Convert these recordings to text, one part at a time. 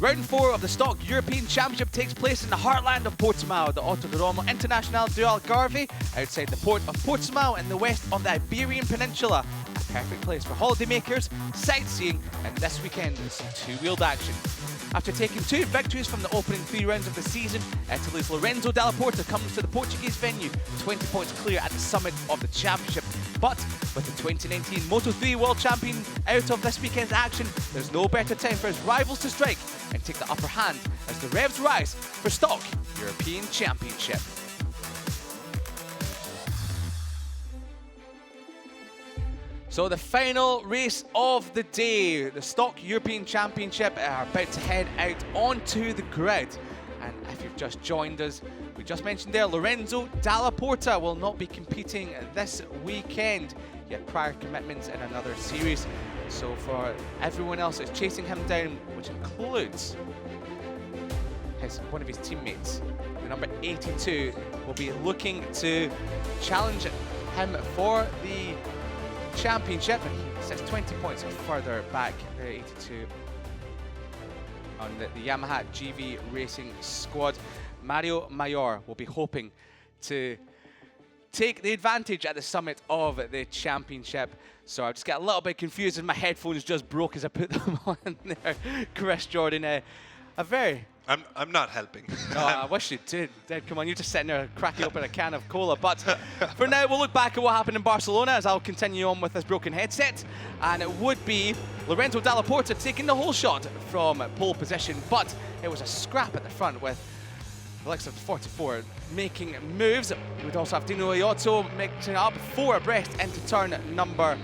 Round 4 of the Stock European Championship takes place in the heartland of Portimão, the Autódromo Internacional de Algarve, outside the port of Portimão in the west of the Iberian Peninsula. A perfect place for holidaymakers, sightseeing, and this weekend some two-wheeled action. After taking 2 victories from the opening 3 rounds of the season, Italy's Lorenzo Dalla Porta comes to the Portuguese venue 20 points clear at the summit of the championship. But with the 2019 Moto3 World Champion out of this weekend's action, there's no better time for his rivals to strike and take the upper hand as the revs rise for Stock European Championship. So the final race of the day, the Stock European Championship, are about to head out onto the grid. And if you've just joined us, we just mentioned there, Lorenzo Dalla Porta will not be competing this weekend. He had prior commitments in another series. So for everyone else that's chasing him down, which includes one of his teammates, the number 82, will be looking to challenge him for the championship. He sits 20 points further back, the 82 on the Yamaha GV Racing squad. Mario Mayor will be hoping to take the advantage at the summit of the championship. So I just get a little bit confused as my headphones just broke as I put them on there. Chris Jordan, a very... I'm not helping. Oh, I wish you did. Come on, you're just sitting there cracking open a can of cola. But for now, we'll look back at what happened in Barcelona as I'll continue on with this broken headset. And it would be Lorenzo Dalla Porta taking the whole shot from pole position. But it was a scrap at the front with the likes of 44 making moves. We would also have Dino Iotto mixing up 4 abreast into turn number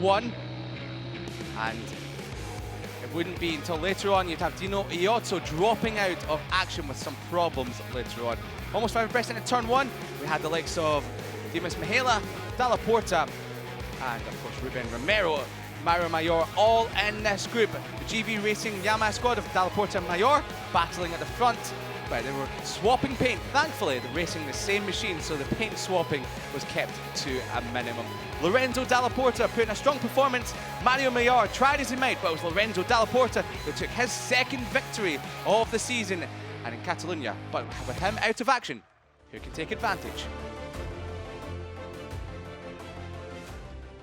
1. And it wouldn't be until later on you'd have Dino Iotto dropping out of action with some problems later on. Almost 5 abreast into turn 1. We had the likes of Dimas Mihaela, Dalla Porta, and of course Ruben Romero, Mario Mayor, all in this group. The GV Racing Yamaha squad of Dalla Porta and Mayor battling at the front, but they were swapping paint. Thankfully, they're racing the same machine, so the paint swapping was kept to a minimum. Lorenzo Dalla Porta put in a strong performance. Mario Mayor tried as he might, but it was Lorenzo Dalla Porta who took his 2nd victory of the season and in Catalonia. But with him out of action, who can take advantage?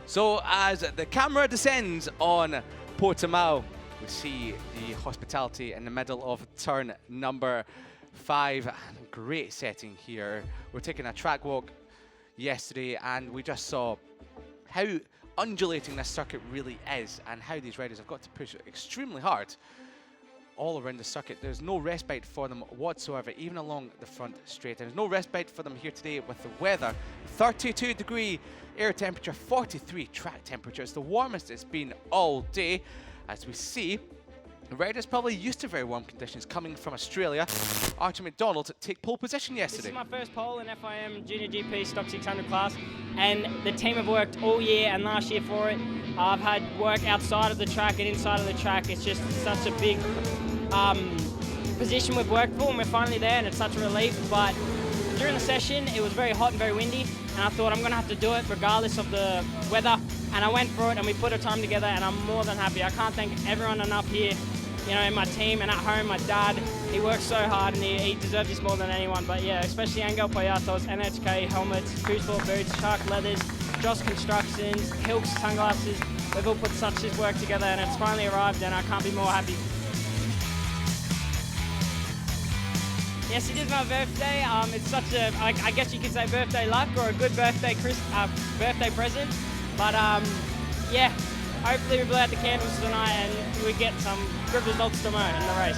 So as the camera descends on Portimão, we see the hospitality in the middle of turn number 5. Great setting here. We're taking a track walk yesterday and we just saw how undulating this circuit really is and how these riders have got to push extremely hard all around the circuit. There's no respite for them whatsoever, even along the front straight. There's no respite for them here today with the weather. 32-degree air temperature, 43 track temperature. It's the warmest it's been all day. As we see, the riders probably used to very warm conditions coming from Australia. Archie McDonald take pole position yesterday. This is my first pole in FIM JuniorGP Stock 600 class, and the team have worked all year and last year for it. I've had work outside of the track and inside of the track. It's just such a big position we've worked for, and we're finally there, and it's such a relief. But during the session, it was very hot and very windy, and I thought I'm going to have to do it regardless of the weather. And I went for it, and we put a time together, and I'm more than happy. I can't thank everyone enough here, you know, in my team and at home. My dad, he works so hard, and he deserves this more than anyone. But yeah, especially Angel Payatos, NHK helmets, Cruiseball boots, Shark leathers, Joss Constructions, Hilks sunglasses. We've all put such this work together, and it's finally arrived, and I can't be more happy. Yes, it is my birthday. It's such a, I guess you could say birthday luck or a good birthday birthday present. But yeah, hopefully we blow out the candles tonight and we get some good results tomorrow in the race.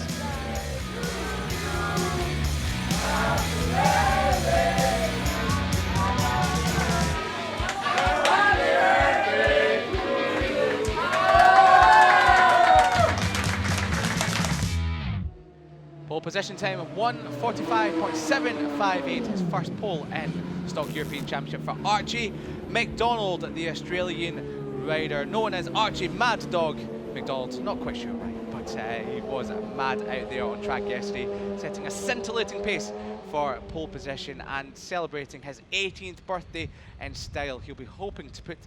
Pole position time of 1:45.758. His first pole in Stock European Championship for Archie McDonald, the Australian rider known as Archie Mad Dog McDonald. Not quite sure why, but he was mad out there on track yesterday, setting a scintillating pace for pole position and celebrating his 18th birthday in style. He'll be hoping to put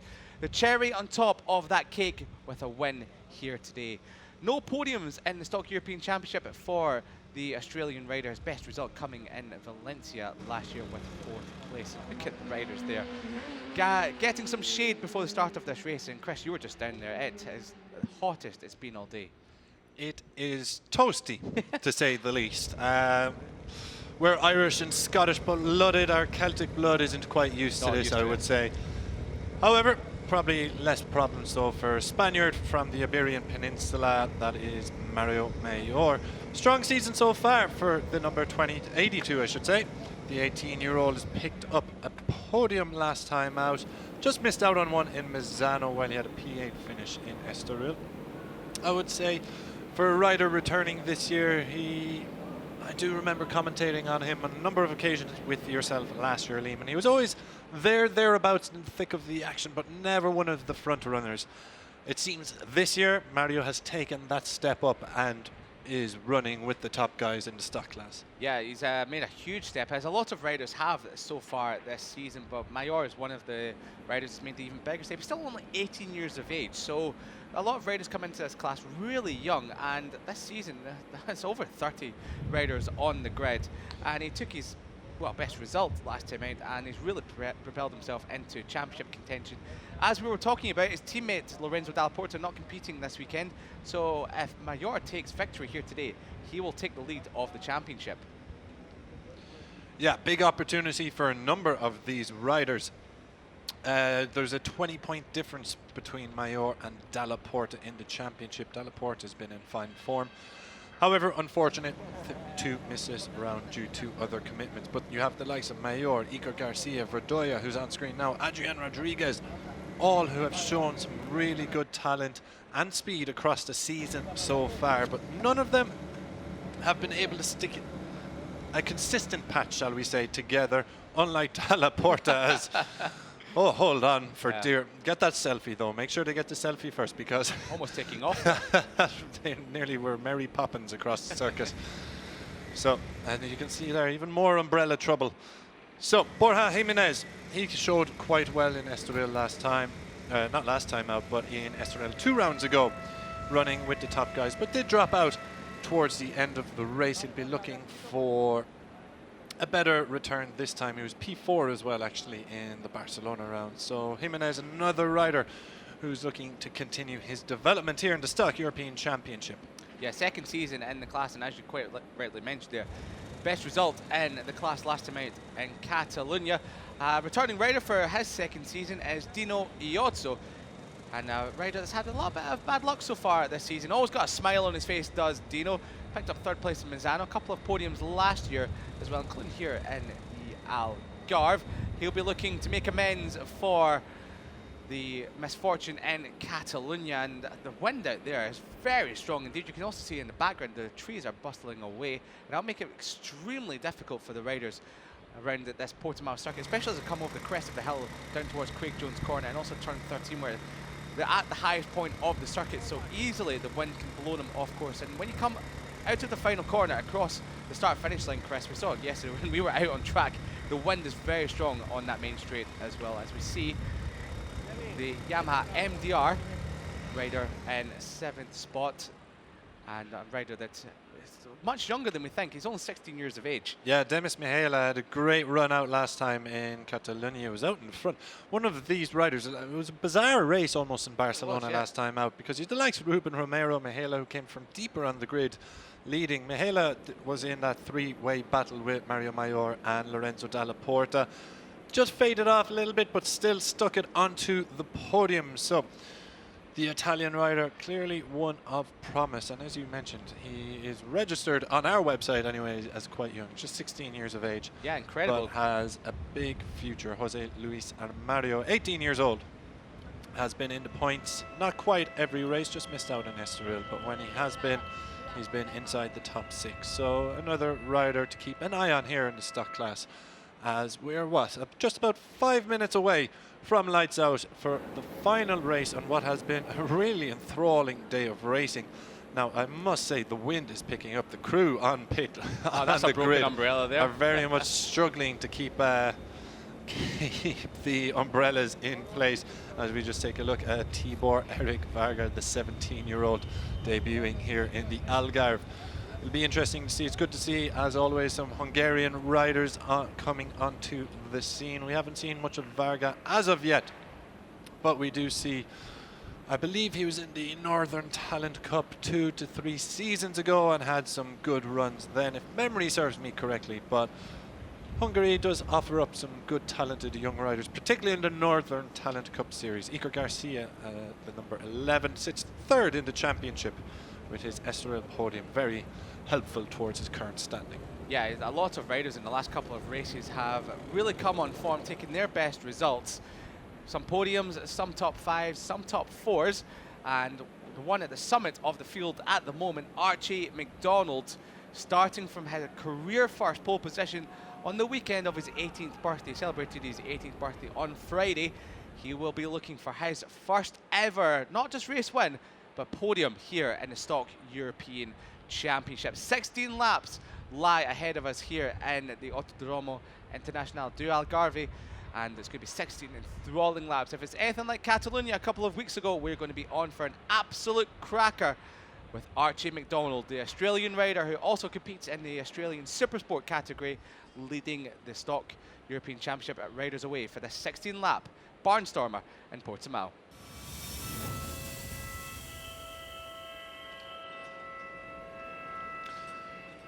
the cherry on top of that cake with a win here today. No podiums in the Stock European Championship for the Australian riders. Best result coming in Valencia last year with 4th place. Look at the riders there. Getting some shade before the start of this race. And Chris, you were just down there. It is the hottest it's been all day. It is toasty, to say the least. We're Irish and Scottish blooded. Our Celtic blood isn't quite used to this, I would say. However, probably less problems though for a Spaniard from the Iberian Peninsula, that is Mario Mayor. Strong season so far for the number 82, I should say. The 18-year-old has picked up a podium last time out. Just missed out on one in Misano while he had a P8 finish in Estoril. I would say for a rider returning this year, I do remember commentating on him on a number of occasions with yourself last year, Liam, and he was always thereabouts in the thick of the action, but never one of the front runners. It seems this year Mario has taken that step up and is running with the top guys in the stock class. Yeah, he's made a huge step, as a lot of riders have so far this season, but Mayor is one of the riders who's made the even bigger step. He's still only 18 years of age, so a lot of riders come into this class really young, and this season there's over 30 riders on the grid, and he took his best result last time out, and he's really propelled himself into championship contention. As we were talking about, his teammate Lorenzo Dalla Porta not competing this weekend, so if Mayor takes victory here today, he will take the lead of the championship. Yeah, big opportunity for a number of these riders. There's a 20-point difference between Mayor and Dalla Porta in the championship. Dalla Porta has been in fine form. However, unfortunate to miss this round due to other commitments. But you have the likes of Mayor, Iker Garcia, Verdoya, who's on screen now, Adrian Rodriguez, all who have shown some really good talent and speed across the season so far. But none of them have been able to stick a consistent patch, shall we say, together, unlike Dalla Porta as... Oh, hold on for dear. Get that selfie, though. Make sure to get the selfie first, because... Almost taking off. They nearly were Mary Poppins across the circuit. So, and you can see there, even more umbrella trouble. So, Borja Jimenez, he showed quite well in Estoril last time. Not last time out, but in Estoril 2 rounds ago, running with the top guys, but did drop out towards the end of the race. He'd be looking for a better return this time. He was P4 as well, actually, in the Barcelona round. So Jimenez, another rider who's looking to continue his development here in the Stock European Championship. Yeah, second season in the class, and as you quite rightly mentioned there, best result in the class last time out in Catalunya. Returning rider for his second season is Dino Iozzo, and a rider that's had a little bit of bad luck so far this season. Always got a smile on his face, does Dino. Picked up 3rd place in Misano, a couple of podiums last year as well, including here in the Algarve. He'll be looking to make amends for the misfortune in Catalunya, and the wind out there is very strong indeed. You can also see in the background the trees are bustling away, and that'll make it extremely difficult for the riders around this Portimão circuit, especially as they come over the crest of the hill down towards Craig Jones Corner, and also turn 13 where they're at the highest point of the circuit, so easily the wind can blow them off course. And when you come out of the final corner across the start-finish line, Chris, we saw it yesterday when we were out on track, the wind is very strong on that main straight, as well as we see the Yamaha MDR rider in 7th spot, and a rider that's much younger than we think. He's only 16 years of age. Yeah, Demis Mihaela had a great run out last time in Catalunya. He was out in front. One of these riders, it was a bizarre race almost in Barcelona last time out, because you had the likes of Ruben Romero, Mihaela, who came from deeper on the grid, leading. Mihaela was in that 3-way battle with Mario Mayor and Lorenzo Dalla Porta. Just faded off a little bit, but still stuck it onto the podium. So the Italian rider, clearly one of promise, and as you mentioned, he is registered on our website anyway as quite young, just 16 years of age. Yeah, incredible. But has a big future. Jose Luis Armario, 18 years old, has been in the points, not quite every race, just missed out on Estoril, but when he has been, he's been inside the top 6. So another rider to keep an eye on here in the stock class, as we're just about 5 minutes away from lights out for the final race on what has been a really enthralling day of racing. Now, I must say the wind is picking up. The crew on pit that's on a the broken grid umbrella there. are very much struggling to keep keep the umbrellas in place as we just take a look at Tibor Erik Varga, the 17-year-old debuting here in the Algarve. It'll be interesting to see. It's good to see, as always, some Hungarian riders coming onto the scene. We haven't seen much of Varga as of yet, but we do see, I believe he was in the Northern Talent Cup 2 to 3 seasons ago and had some good runs then, if memory serves me correctly. But Hungary does offer up some good talented young riders, particularly in the Northern Talent Cup series. Iker Garcia, the number 11, sits third in the championship with his Estoril podium. Very helpful towards his current standing. Yeah, a lot of riders in the last couple of races have really come on form, taking their best results. Some podiums, some top 5s, some top 4s, and the one at the summit of the field at the moment, Archie McDonald, starting from his career first pole position on the weekend of his 18th birthday. Celebrated his 18th birthday on Friday. He will be looking for his first ever, not just race win, but podium here in the Stock European Championship. 16 laps lie ahead of us here in the Autódromo Internacional do Algarve, and it's going to be 16 enthralling laps. If it's anything like Catalonia a couple of weeks ago, we're going to be on for an absolute cracker with Archie McDonald, the Australian rider who also competes in the Australian Supersport category, leading the Stock European Championship at Riders Away for the 16-lap Barnstormer in Portimão.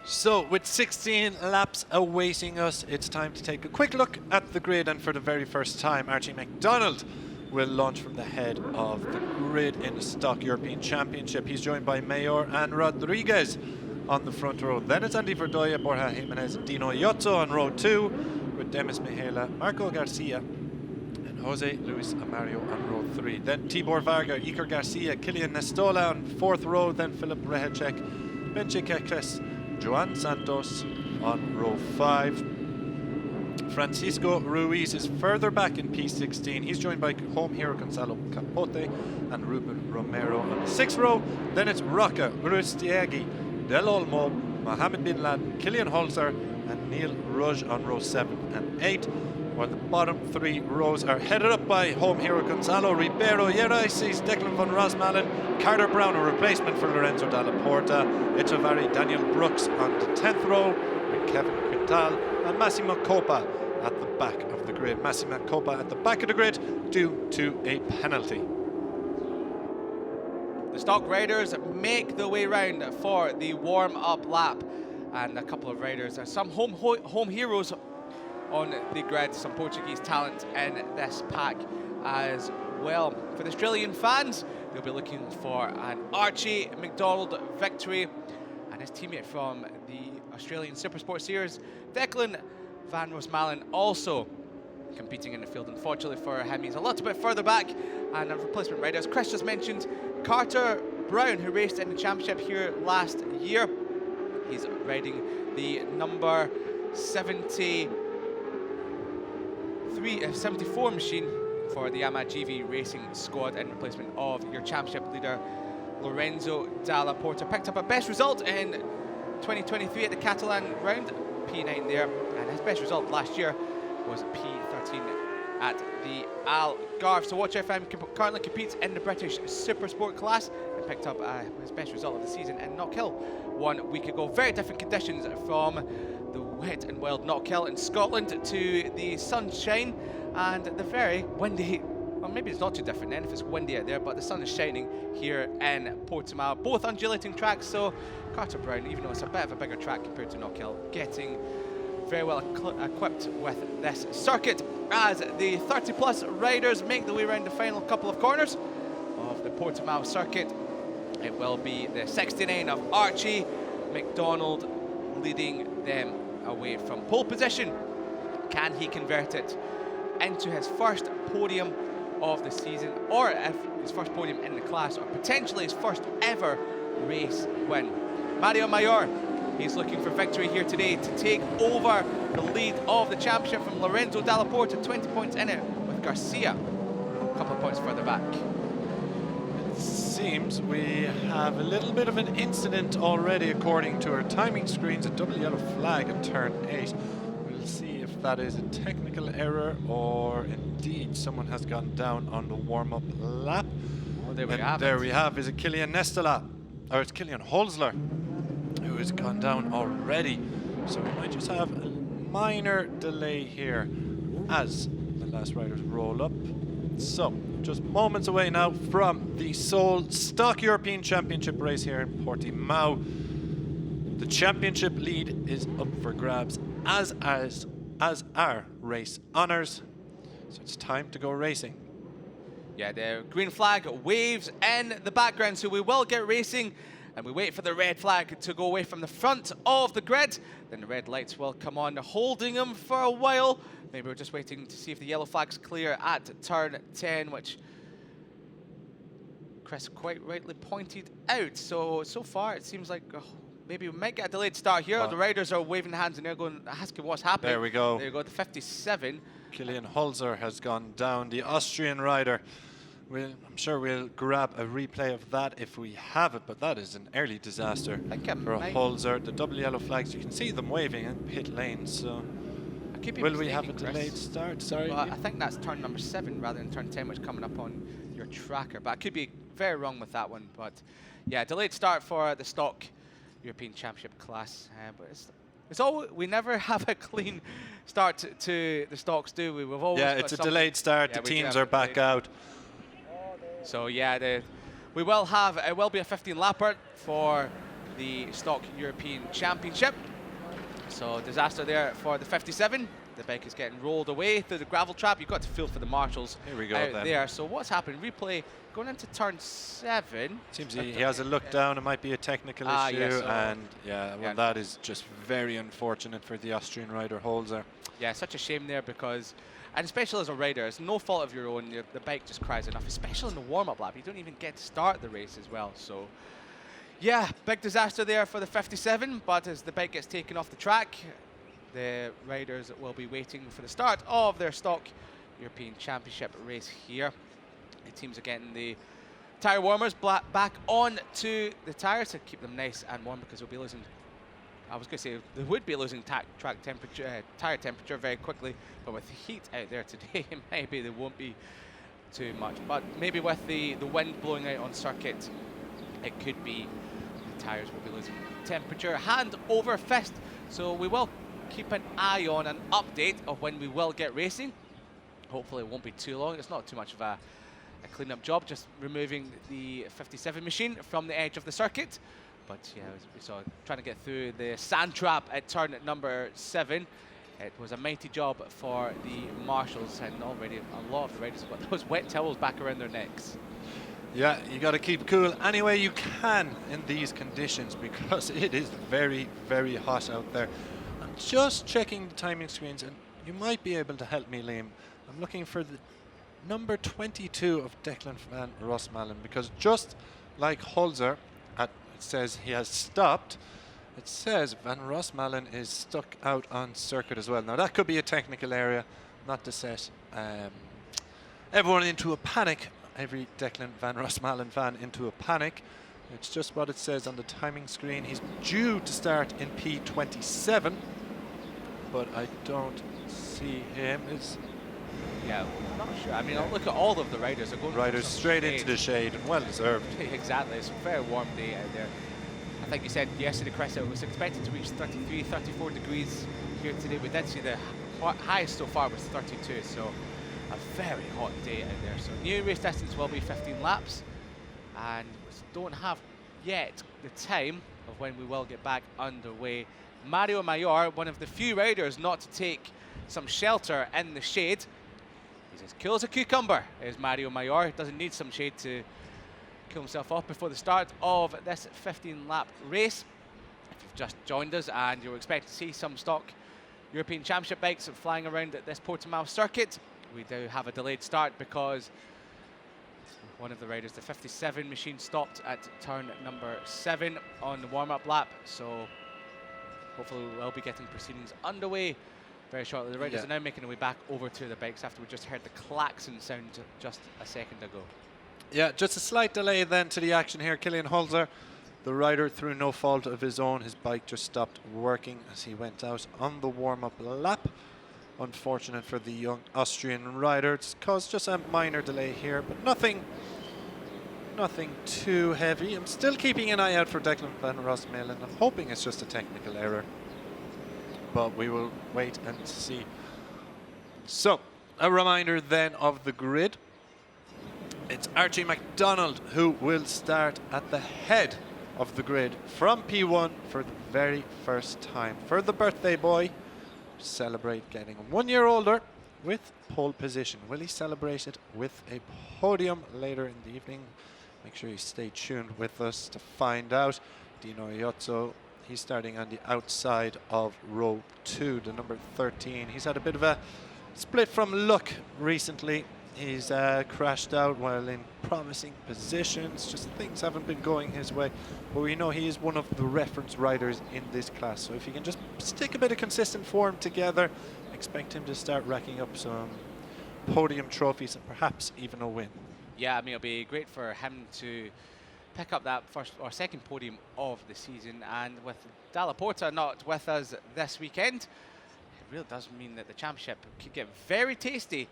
So with 16 laps awaiting us, it's time to take a quick look at the grid, and for the very first time, Archie McDonald will launch from the head of the grid in the Stock European Championship. He's joined by Mayor and Rodriguez on the front row. Then it's Andy Verdoya, Borja Jimenez, and Dino Iozzo on row 2, with Demis Mihela, Marco Garcia, and Jose Luis Amario on row 3. Then Tibor Varga, Iker Garcia, Kilian Nestola on 4th row, then Filip Rehacek, Benche Kekres, Joan Santos on row 5. Francisco Ruiz is further back in P16. He's joined by home hero Gonzalo Capote and Ruben Romero on the 6th row. Then it's Rocca, Urustiagi, Del Olmo, Mohamed Bin Laden, Kilian Holzer, and Neil Ruj on row 7 and 8. While the bottom 3 rows are headed up by home hero Gonzalo Ribeiro, Yeraisis, Declan von Rosmalen, Carter Brown, a replacement for Lorenzo Dalla Porta, Echevarri, Daniel Brooks on the 10th row, with Kevin Quintal and Massimo Coppa at the back of the grid. Massimo Coppa at the back of the grid due to a penalty. The stock riders make their way round for the warm-up lap, and a couple of riders, some home heroes on the grid, some Portuguese talent in this pack as well. For the Australian fans, they'll be looking for an Archie McDonald victory, and his teammate from the Australian Supersport Series, Declan van Rosmalen, also competing in the field. Unfortunately for him, he's a little bit further back, and a replacement rider, as Chris just mentioned, Carter Brown, who raced in the championship here last year. He's riding the number 74 machine for the Amagivi Racing squad in replacement of your championship leader Lorenzo Dalla Porta. Picked up a best result in 2023 at the Catalan round, P9 there, and his best result last year was P13 at the Algarve. So Watch FM currently competes in the British Supersport class and picked up his best result of the season in Knockhill 1 week ago. Very different conditions from the wet and wild Knockhill in Scotland to the sunshine and the very windy, well, maybe it's not too different then if it's windy out there, but the sun is shining here in Portimão. Both undulating tracks, so Carter Brown, even though it's a bit of a bigger track compared to Knockhill, getting very well equipped with this circuit as the 30-plus riders make their way around the final couple of corners of the Portimão circuit. It will be the 69 of Archie McDonald leading them away from pole position. Can he convert it into his first podium of the season, or if his first podium in the class, or potentially his first ever race win? Mario Mayor, he's looking for victory here today to take over the lead of the championship from Lorenzo Dalla Porta, 20 points in it, with Garcia a couple of points further back. It seems we have a little bit of an incident already according to our timing screens. A double yellow flag at turn 8. We'll see if that is a technical error or indeed someone has gone down on the warm-up lap. Oh, there we And have there it. we have is a Killian Nestala, or it's Killian Holzler, who has gone down already. So we might just have a minor delay here as the last riders roll up. So just moments away now from the sole stock European Championship race here in Portimão. The championship lead is up for grabs, as our race honours. So it's time to go racing. Yeah, the green flag waves in the background, so we will get racing. And we wait for the red flag to go away from the front of the grid. Then the red lights will come on, holding them for a while. Maybe we're just waiting to see if the yellow flag's clear at turn 10, which Chris quite rightly pointed out. So far it seems like maybe we might get a delayed start here. The riders are waving hands and they're going, asking what's happening. There we go. There you go, the 57. Killian Holzer has gone down, the Austrian rider. I'm sure we'll grab a replay of that if we have it, but that is an early disaster for Holzer. The double yellow flags, you can see them waving in pit lane, so will we have a delayed start? Sorry. Well, I think that's turn number 7 rather than turn 10, which is coming up on your tracker, but I could be very wrong with that one. But yeah, delayed start for the stock European Championship class, but it's all, we never have a clean start to the stocks, do we? We've always it's a delayed start. Yeah, the teams are back out. So yeah, it will be a 15-lapper for the stock European Championship. So disaster there for the 57. The bike is getting rolled away through the gravel trap. You've got to feel for the marshals Here we go out then. there. So what's happened? Replay going into turn 7. Seems he has a look down. It might be a technical issue, yes, and that is just very unfortunate for the Austrian rider Holzer. Yeah, such a shame there because, and especially as a rider, it's no fault of your own. The bike just cries enough, especially in the warm-up lap. You don't even get to start the race as well. So, yeah, big disaster there for the 57. But as the bike gets taken off the track, the riders will be waiting for the start of their stock European Championship race here. The teams are getting the tyre warmers back on to the tyres to keep them nice and warm, because we'll be losing, I was going to say they would be losing track temperature, tyre temperature very quickly, but with the heat out there today, maybe there won't be too much. But maybe with the wind blowing out on circuit, it could be the tyres will be losing temperature hand over fist. So we will keep an eye on an update of when we will get racing. Hopefully it won't be too long. It's not too much of a clean-up job, just removing the 57 machine from the edge of the circuit. But yeah, we saw trying to get through the sand trap at turn number 7. It was a mighty job for the marshals, and already a lot of the riders have got those wet towels back around their necks. Yeah, you got to keep cool any way you can in these conditions, because it is very, very hot out there. I'm just checking the timing screens, and you might be able to help me, Liam. I'm looking for the number 22 of Declan van Rosmalen, because just like Holzer, it says he has stopped, it says Van Rosmalen is stuck out on circuit as well. Now that could be a technical area, not to set everyone into a panic, every Declan van Rosmalen fan into a panic. It's just what it says on the timing screen. He's due to start in P27, but I don't see him. Yeah, I'm not sure. I mean, look at all of the riders are going. Riders straight into the shade, and well deserved. Exactly, it's a very warm day out there. I think you said yesterday, Chris, it was expected to reach 33, 34 degrees here today. We did see the highest so far was 32, so a very hot day out there. So new race distance will be 15 laps, and we don't have yet the time of when we will get back underway. Mario Mayor, one of the few riders not to take some shelter in the shade. He's as cool as a cucumber, is Mario Mayor. Doesn't need some shade to cool himself off before the start of this 15-lap race. If you've just joined us and you're expecting to see some stock European Championship bikes flying around at this Portimão circuit, we do have a delayed start because one of the riders, the 57 machine, stopped at turn number 7 on the warm-up lap. So hopefully we'll be getting proceedings underway very shortly. The riders are now making their way back over to the bikes after we just heard the klaxon sound just a second ago. Yeah, just a slight delay then to the action here. Killian Holzer, the rider, through no fault of his own, his bike just stopped working as he went out on the warm-up lap. Unfortunate for the young Austrian rider. It's caused just a minor delay here, but nothing too heavy. I'm still keeping an eye out for Declan van Rossmalen. I'm hoping it's just a technical error, but we will wait and see. So, a reminder then of the grid. It's Archie MacDonald who will start at the head of the grid from P1 for the very first time. For the birthday boy, celebrate getting 1 year older with pole position. Will he celebrate it with a podium later in the evening? Make sure you stay tuned with us to find out. Dino Iozzo, he's starting on the outside of row 2, the number 13. He's had a bit of a split from luck recently. He's crashed out while in promising positions. Just things haven't been going his way. But we know he is one of the reference riders in this class. So if he can just stick a bit of consistent form together, expect him to start racking up some podium trophies and perhaps even a win. Yeah, I mean, it'll be great for him to pick up that first or second podium of the season. And with Dalla Porta not with us this weekend, it really does mean that the championship could get very tasty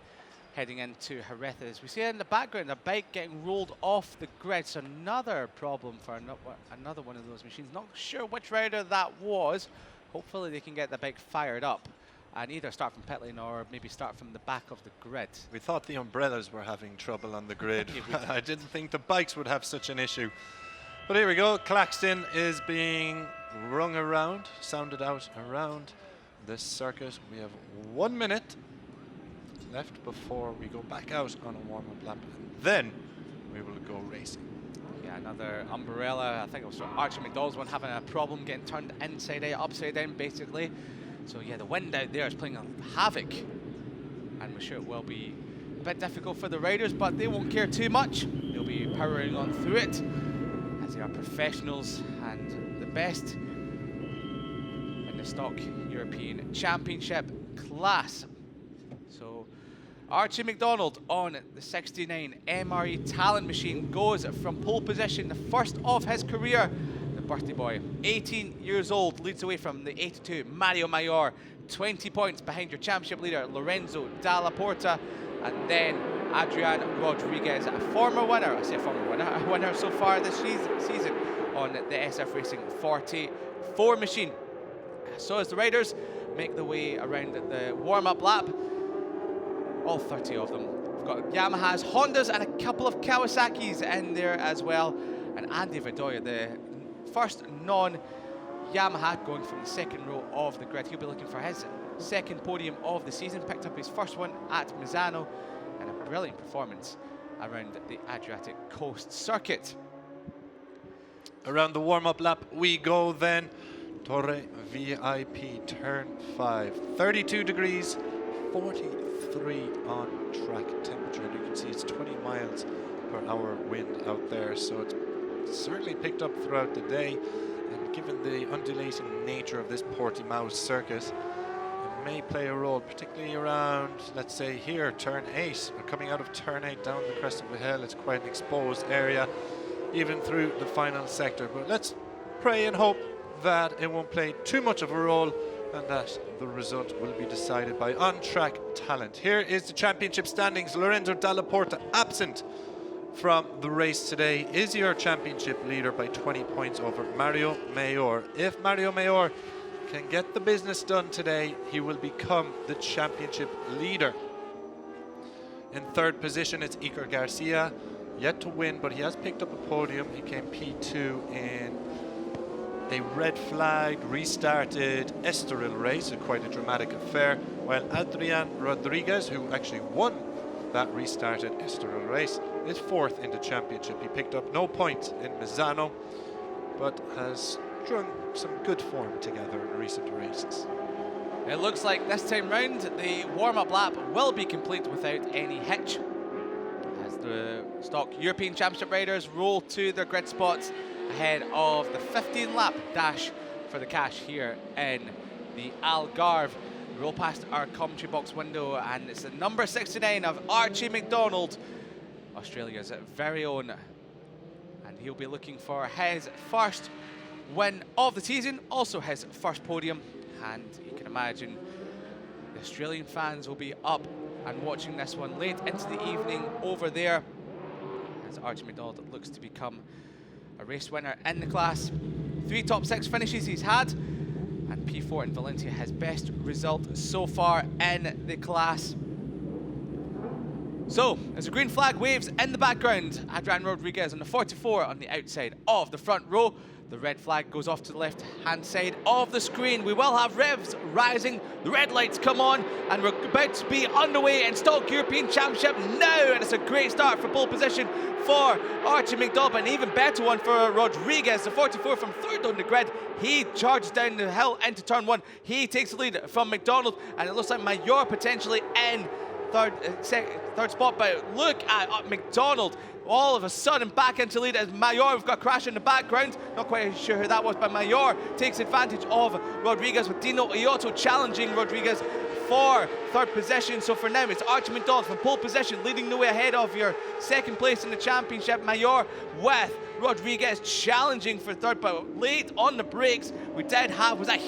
heading into Jerez. As we see in the background, a bike getting rolled off the grid. So another problem for another one of those machines. Not sure which rider that was. Hopefully they can get the bike fired up and either start from pit lane or maybe start from the back of the grid. We thought the umbrellas were having trouble on the grid. I didn't think the bikes would have such an issue. But here we go. Claxton is being rung around, sounded out around this circuit. We have 1 minute left before we go back out on a warm-up lap, and then we will go racing. Yeah, another umbrella. I think it was Archie McDonald's one having a problem getting turned inside out, upside down, basically. So yeah, the wind out there is playing havoc, and we're sure it will be a bit difficult for the riders, but they won't care too much. They'll be powering on through it, as they are professionals and the best in the stock European Championship class. So Archie McDonald on the 69 MRE Talent machine goes from pole position, the first of his career. The birthday boy, 18 years old, leads away from the 82 Mario Mayor, 20 points behind your championship leader Lorenzo Dalla Porta, and then Adrian Rodriguez, a former winner, I say former winner, a winner so far this season on the SF Racing 44 machine. So as the riders make their way around the warm-up lap, all 30 of them. We've got Yamahas, Hondas, and a couple of Kawasaki's in there as well. And Andy Vidoya, the first non-Yamaha, going from the second row of the grid. He'll be looking for his second podium of the season. Picked up his first one at Misano, and a brilliant performance around the Adriatic Coast circuit. Around the warm-up lap we go then. Torre VIP, turn 5. 32 degrees, 43 on track temperature. And you can see it's 20 miles per hour wind out there. So it's certainly picked up throughout the day. And given the undulating nature of this Portimão circuit, it may play a role, particularly around, let's say here, turn 8. We're coming out of turn 8 down the crest of the hill. It's quite an exposed area, even through the final sector. But let's pray and hope that it won't play too much of a role and that the result will be decided by on-track talent. Here is the championship standings. Lorenzo Dalla Porta, absent from the race today, is your championship leader by 20 points over Mario Mayor. If Mario Mayor can get the business done today, he will become the championship leader. In third position, it's Iker Garcia, yet to win, but he has picked up a podium. He came P2 in a red flag restarted Estoril race, quite a dramatic affair, while Adrian Rodriguez, who actually won that restarted Estoril race, is fourth in the championship. He picked up no points in Misano, but has strung some good form together in recent races. It looks like this time round the warm-up lap will be complete without any hitch, as the stock European Championship riders roll to their grid spots ahead of the 15-lap dash for the cash here in the Algarve. We roll past our commentary box window, and it's the number 69 of Archie McDonald, Australia's very own, and he'll be looking for his first win of the season, also his first podium, and you can imagine The Australian fans will be up and watching this one late into the evening over there, as Archie McDonald looks to become a race winner in the class. 3 top 6 finishes he's had, and P4 in Valencia, his best result so far in the class. So, as the green flag waves in the background, Adrian Rodriguez on the 44 on the outside of the front row. The red flag goes off to the left-hand side of the screen. We will have revs rising, the red lights come on, and we're about to be underway in Stock European Championship now. And it's a great start for pole position for Archie McDonald, but an even better one for Rodriguez, the 44 from 3rd on the grid. He charges down the hill into turn 1. He takes the lead from McDonald, and it looks like Mayor potentially in third spot, but look at McDonald all of a sudden back into lead as Mayor. We've got a crash in the background, not quite sure who that was, but Mayor takes advantage of Rodriguez with Dino Iotto challenging Rodriguez for 3rd position. So for now it's Archie McDonald from pole position leading the way ahead of your 2nd place in the championship. Mayor with Rodriguez challenging for 3rd, but late on the brakes we did have, was that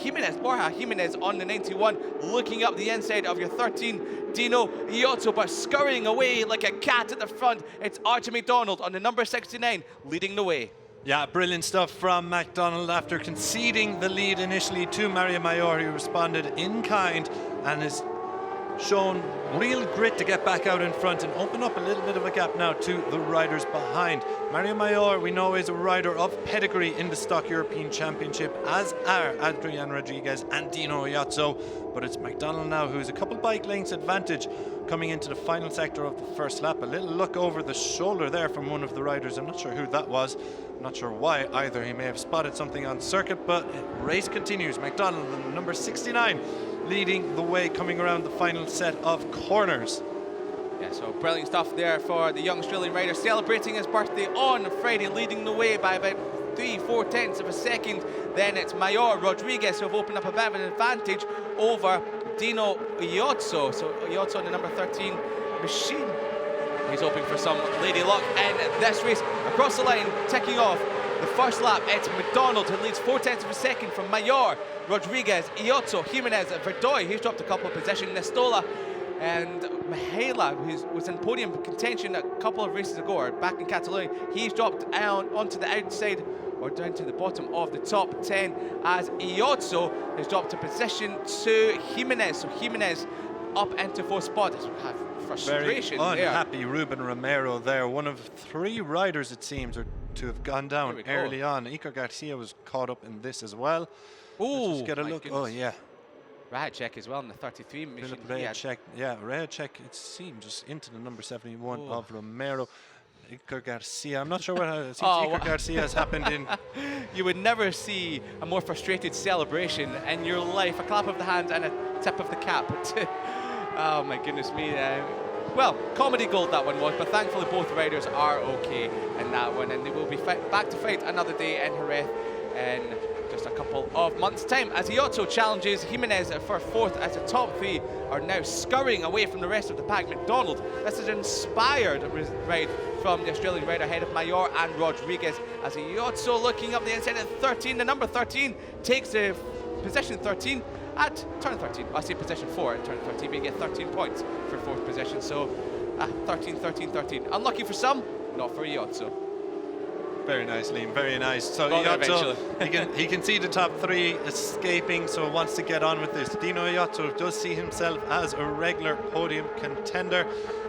Borja Jimenez on the 91 looking up the inside of your 13 Dino Iotto, but scurrying away like a cat at the front. It's Archie McDonald on the number 69 leading the way. Yeah, brilliant stuff from McDonald after conceding the lead initially to Mario Mayor, who responded in kind and has shown real grit to get back out in front and open up a little bit of a gap now to the riders behind. Mario Mayor, we know, is a rider of pedigree in the Stock European Championship, as are Adrian Rodriguez and Dino Iotto, but it's McDonald now who's a couple bike lengths advantage coming into the final sector of the first lap. A little look over the shoulder there from one of the riders. I'm not sure who that was. I'm not sure why either. He may have spotted something on circuit, but race continues. McDonald, the number 69, leading the way coming around the final set of corners. Yeah, so brilliant stuff there for the young Australian rider celebrating his birthday on Friday, leading the way by about 3/4 tenths of a second. Then it's Mayor Rodriguez who have opened up a bit of an advantage over Dino Iotto. So Iotto on the number 13 machine. He's hoping for some lady luck in this race. Across the line, ticking off the first lap, it's McDonald who leads 4 tenths of a second from Mayor, Rodriguez, Iotto, Jimenez, Verdoy. He's dropped a couple of positions. Nestola and Mihaela, who was in podium contention a couple of races ago, or back in Catalonia, he's dropped down onto the outside or down to the bottom of the top 10 as Iotto has dropped a position to Jimenez. So Jimenez up into 4th spot. Frustration Very there. unhappy Ruben Romero there. One of 3 riders, it seems, to have gone down early on. Iker Garcia was caught up in this as well. Oh, let's just get a look. Goodness. Oh, yeah. Radcek as well in the 33 machine. Radcek, yeah, Radcek, it seems, just into the number 71 of Romero. Iker Garcia, I'm not sure what it seems Iker Garcia has happened in. You would never see a more frustrated celebration in your life. A clap of the hands and a tip of the cap. Oh my goodness me. Well, comedy gold that one was, but thankfully both riders are okay in that one, and they will be back to fight another day in Jerez in just a couple of months' time. As Iotto challenges Jimenez for 4th, as the top 3 are now scurrying away from the rest of the pack. McDonald, this is an inspired ride from the Australian rider ahead of Mayor and Rodriguez, as Iotto looking up the inside at 13. The number 13 takes the position 13 at turn 13. I say position 4 at turn 13, but you get 13 points for 4th position. So 13, 13, 13. Unlucky for some, not for Iotto. Very nice, Liam, very nice. So Iotto, he can see the top 3 escaping, so wants to get on with this. Dino Iotto does see himself as a regular podium contender.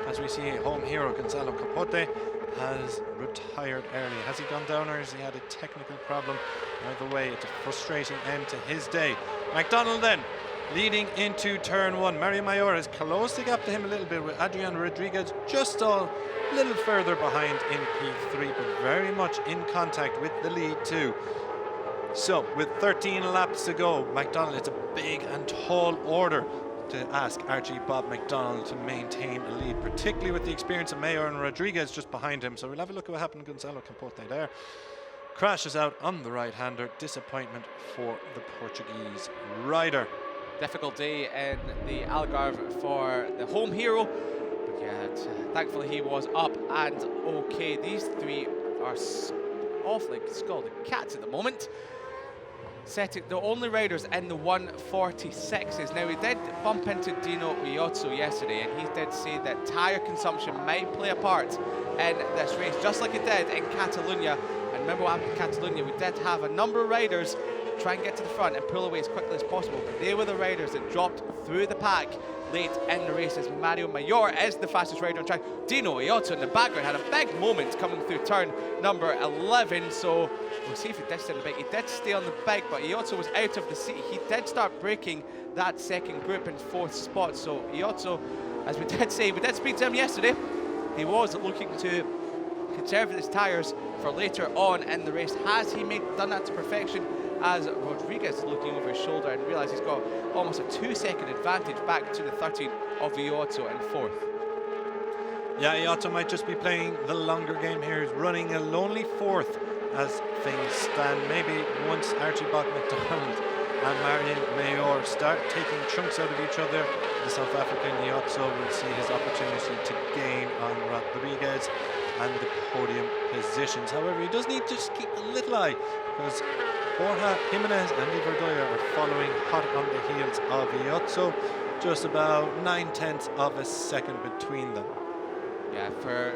As we see, home hero Gonzalo Capote has retired early. Has he gone down, or has he had a technical problem? Either way, it's a frustrating end to his day. McDonald then leading into turn 1. Mario Mayor has closed the gap to him a little bit, with Adrian Rodriguez just a little further behind in P3, but very much in contact with the lead too. So with 13 laps to go, McDonald, it's a big and tall order to ask Archie Bob McDonald to maintain a lead, particularly with the experience of Mayor and Rodriguez just behind him. So we'll have a look at what happened to Gonzalo Capote there. Crashes out on the right-hander. Disappointment for the Portuguese rider. Difficult day in the Algarve for the home hero, but yeah, thankfully he was up and okay. These 3 are awfully scalded cats at the moment. setting the only riders in the 146s. Now, we did bump into Dino Iozzo yesterday, and he did say that tyre consumption might play a part in this race, just like it did in Catalonia. And remember what happened in Catalonia? We did have a number of riders try and get to the front and pull away as quickly as possible, but they were the riders that dropped through the pack late in the race, as Mario Mayor is the fastest rider on track. Dino Iozzo in the background had a big moment coming through turn number 11, so we'll see if he did stay on the bike. He did stay on the bike, but Iozzo was out of the seat. He did start breaking that second group in 4th spot, so Iozzo, as we did say, we did speak to him yesterday, he was looking to conserve his tyres for later on in the race. Has he done that to perfection? As Rodriguez looking over his shoulder and realised he's got almost a 2-second advantage back to the 13 of Iozzo in 4th. Yeah, Iozzo might just be playing the longer game here. He's running a lonely 4th as things stand. Maybe once Archie McDonald and Marion Mayor start taking chunks out of each other, the South African Iozzo will see his opportunity to gain on Rodriguez and the podium positions. However, he does need to just keep a little eye, because Borja Jimenez and Andy Verdoya are following hot on the heels of Iozzo, just about 9/10 of a second between them. Yeah, for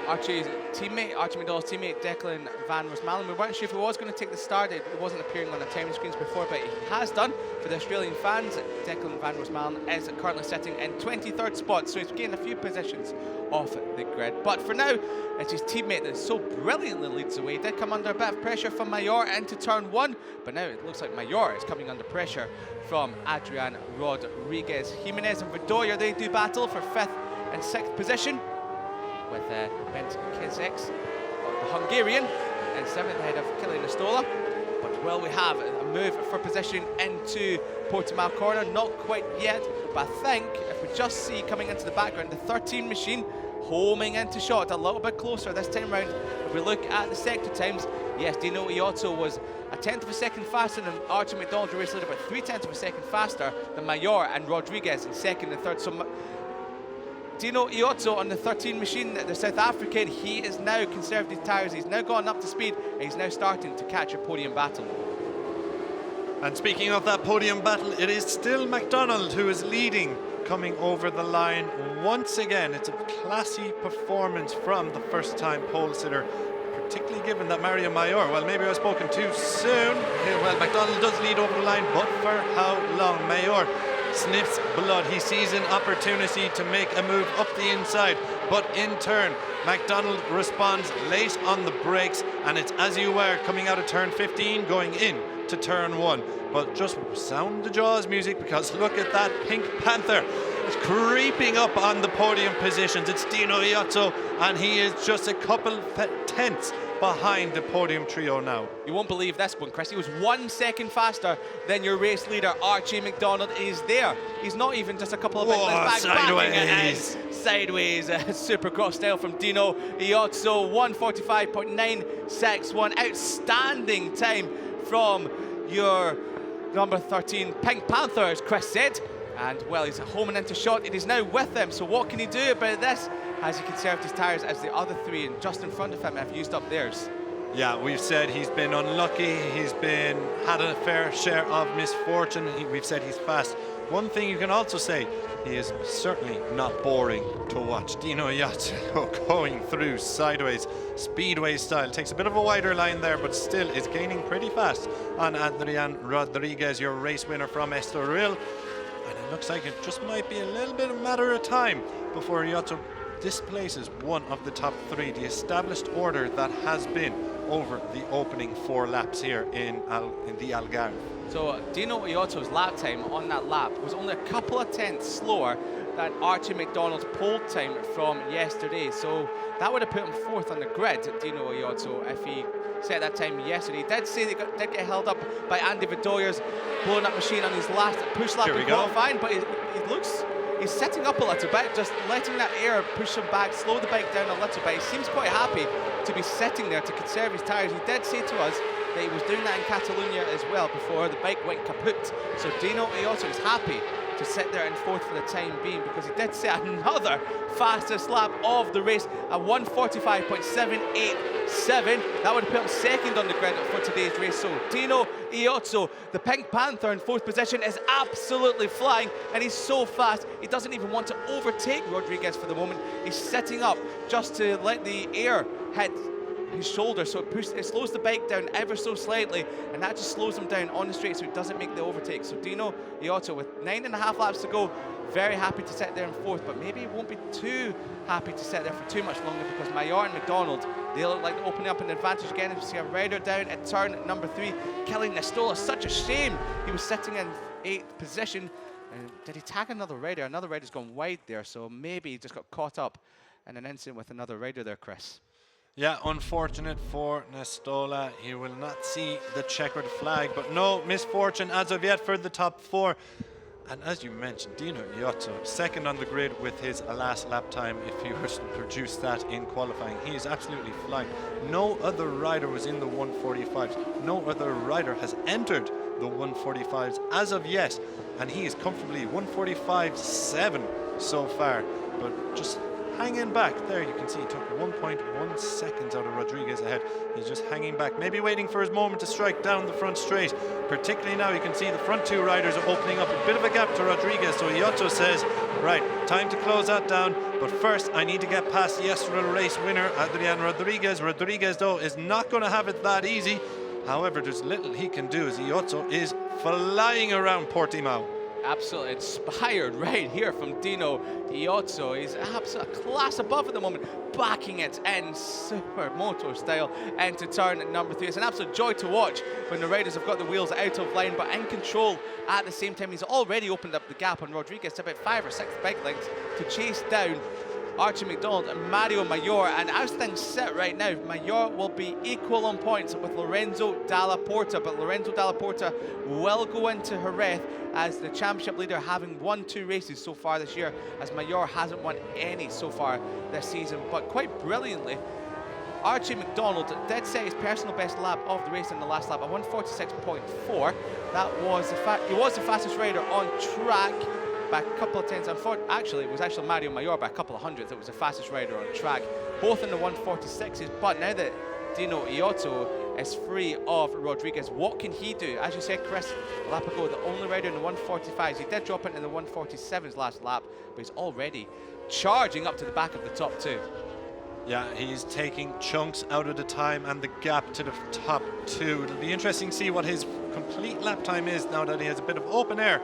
Archie McDonald's teammate Declan Van Rosmalen, we weren't sure if he was going to take the start. It wasn't appearing on the timing screens before, but he has done. For the Australian fans, Declan Van Rosmalen is currently sitting in 23rd spot, so he's gained a few positions off the grid. But for now, it's his teammate that so brilliantly leads the way. He did come under a bit of pressure from Mayor into turn 1, but now it looks like Mayor is coming under pressure from Adrian Rodriguez. Jimenez and Verdoya, they do battle for 5th and 6th position, with Bent Kizek, the Hungarian, in 7th ahead of Kilian Estola. But will we have a move for position into Portimão corner? Not quite yet, but I think if we just see coming into the background, the 13 machine homing into shot a little bit closer this time round. If we look at the sector times, yes, Dino Iozzo was a 10th of a second faster than Archie McDonald, the race leader, but 3/10 of a second faster than Mayor and Rodriguez in 2nd and 3rd. So Dino Iozzo on the 13 machine, the South African, he is now conserved his tyres, he's now gone up to speed, and he's now starting to catch a podium battle. And speaking of that podium battle, it is still McDonald who is leading, coming over the line once again. It's a classy performance from the first-time pole sitter, particularly given that Mario Mayor, well, maybe I've spoken too soon. Well, McDonald does lead over the line, but for how long? Mayor sniffs blood. He sees an opportunity to make a move up the inside, but in turn, McDonald responds late on the brakes, and it's as you were coming out of turn 15 going in to turn 1. But just sound the Jaws music, because look at that Pink Panther. It's creeping up on the podium positions. It's Dino Iozzo, and he is just a couple tenths behind the podium trio now. You won't believe this one, Chris. He was 1 second faster than your race leader, Archie McDonald, is there. He's not even just a couple of big left back. Sideways. Sideways, supercross style from Dino Iozzo, 1:45.961. Outstanding time from your number 13 Pink Panther, as Chris said. And well, he's homing into shot. It is now with him. So what can he do about this? Has he conserved his tyres as the other 3 and just in front of him have used up theirs? Yeah, we've said he's been unlucky. He's had a fair share of misfortune. We've said he's fast. One thing you can also say, he is certainly not boring to watch. Dino Iozzo going through sideways, speedway style. Takes a bit of a wider line there, but still is gaining pretty fast on Adrian Rodriguez, your race winner from Estoril. And it looks like it just might be a little bit of a matter of time before Iozzo displaces one of the top 3, the established order that has been over the opening 4 laps here in the Algarve. So Dino Iozzo's lap time on that lap was only a couple of tenths slower than Archie McDonald's pole time from yesterday. So that would have put him 4th on the grid, Dino Iozzo, if he set that time yesterday. He did say they did get held up by Andy Verdoya's blown up machine on his last push lap in qualifying, but he's sitting up a little bit, just letting that air push him back, slow the bike down a little bit. He seems quite happy to be sitting there to conserve his tyres. He did say to us that he was doing that in Catalonia as well before the bike went kaput. So Dino Iozzo is happy to sit there in fourth for the time being, because he did set another fastest lap of the race at 1:45.787. That would have put him second on the grid for today's race. So Dino Iozzo, the Pink Panther in fourth position, is absolutely flying, and he's so fast he doesn't even want to overtake Rodriguez for the moment. He's sitting up just to let the air hit his shoulder, so it slows the bike down ever so slightly, and that just slows him down on the straight so he doesn't make the overtake. So Dino Iozzo, with 9.5 laps to go, very happy to sit there in fourth, but maybe he won't be too happy to sit there for too much longer, because Maillard and McDonald, they look like they're opening up an advantage again. As you see a rider down at turn number 3, killing Nestola. Such a shame. He was sitting in 8th position. Did he tag another rider? Another rider's gone wide there, so maybe he just got caught up in an incident with another rider there, Chris. Yeah, unfortunate for Nestola. He will not see the checkered flag, but no misfortune as of yet for the top 4. And as you mentioned, Dino Iozzo, second on the grid with his last lap time. If he was to produce that in qualifying, he is absolutely flying. No other rider was in the 145s. No other rider has entered the 145s as of yet, and he is comfortably 145.7 so far. But just hanging back there, you can see he took 1.1 seconds out of Rodriguez ahead. He's just hanging back, maybe waiting for his moment to strike down the front straight. Particularly now, you can see the front 2 riders are opening up a bit of a gap to Rodriguez. So Iozzo says, right, time to close that down, but first I need to get past yesterday's race winner, Adrian Rodriguez. Rodriguez, though, is not going to have it that easy. However, there's little he can do, as Iozzo is flying around Portimão. Absolutely inspired right here from Dino Iozzo. He's absolutely a class above at the moment, backing it in supermoto style into turn number 3. It's an absolute joy to watch when the riders have got the wheels out of line but in control at the same time. He's already opened up the gap on Rodriguez to about 5 or 6 bike lengths to chase down Archie McDonald and Mario Mayor. And as things sit right now, Mayor will be equal on points with Lorenzo Dalla Porta, but Lorenzo Dalla Porta will go into Jerez as the championship leader, having won 2 races so far this year, as Mayor hasn't won any so far this season. But quite brilliantly, Archie McDonald did set his personal best lap of the race in the last lap at 1:46.4. That was he was the fastest rider on track by a couple of tenths. Actually, it was actually Mario Mayor by a couple of hundredths that was the fastest rider on track, both in the 146s. But now that Dino Iozzo is free of Rodriguez, what can he do? As you said, Chris, a lap ago, the only rider in the 145s. He did drop into the 147s last lap, but he's already charging up to the back of the top 2. Yeah, he's taking chunks out of the time and the gap to the top 2. It'll be interesting to see what his complete lap time is now that he has a bit of open air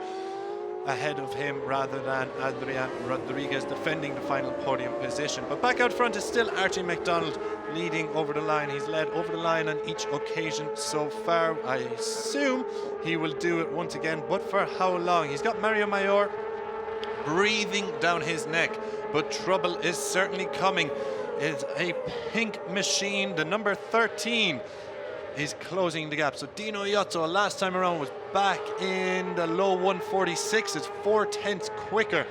ahead of him rather than Adrian Rodriguez defending the final podium position. But back out front is still Archie McDonald leading over the line. He's led over the line on each occasion so far. I assume he will do it once again, but for how long? He's got Mario Mayor breathing down his neck, but trouble is certainly coming. It's a pink machine, the number 13 is closing the gap. So Dino Iozzo last time around was back in the low 146. It's 4 tenths quicker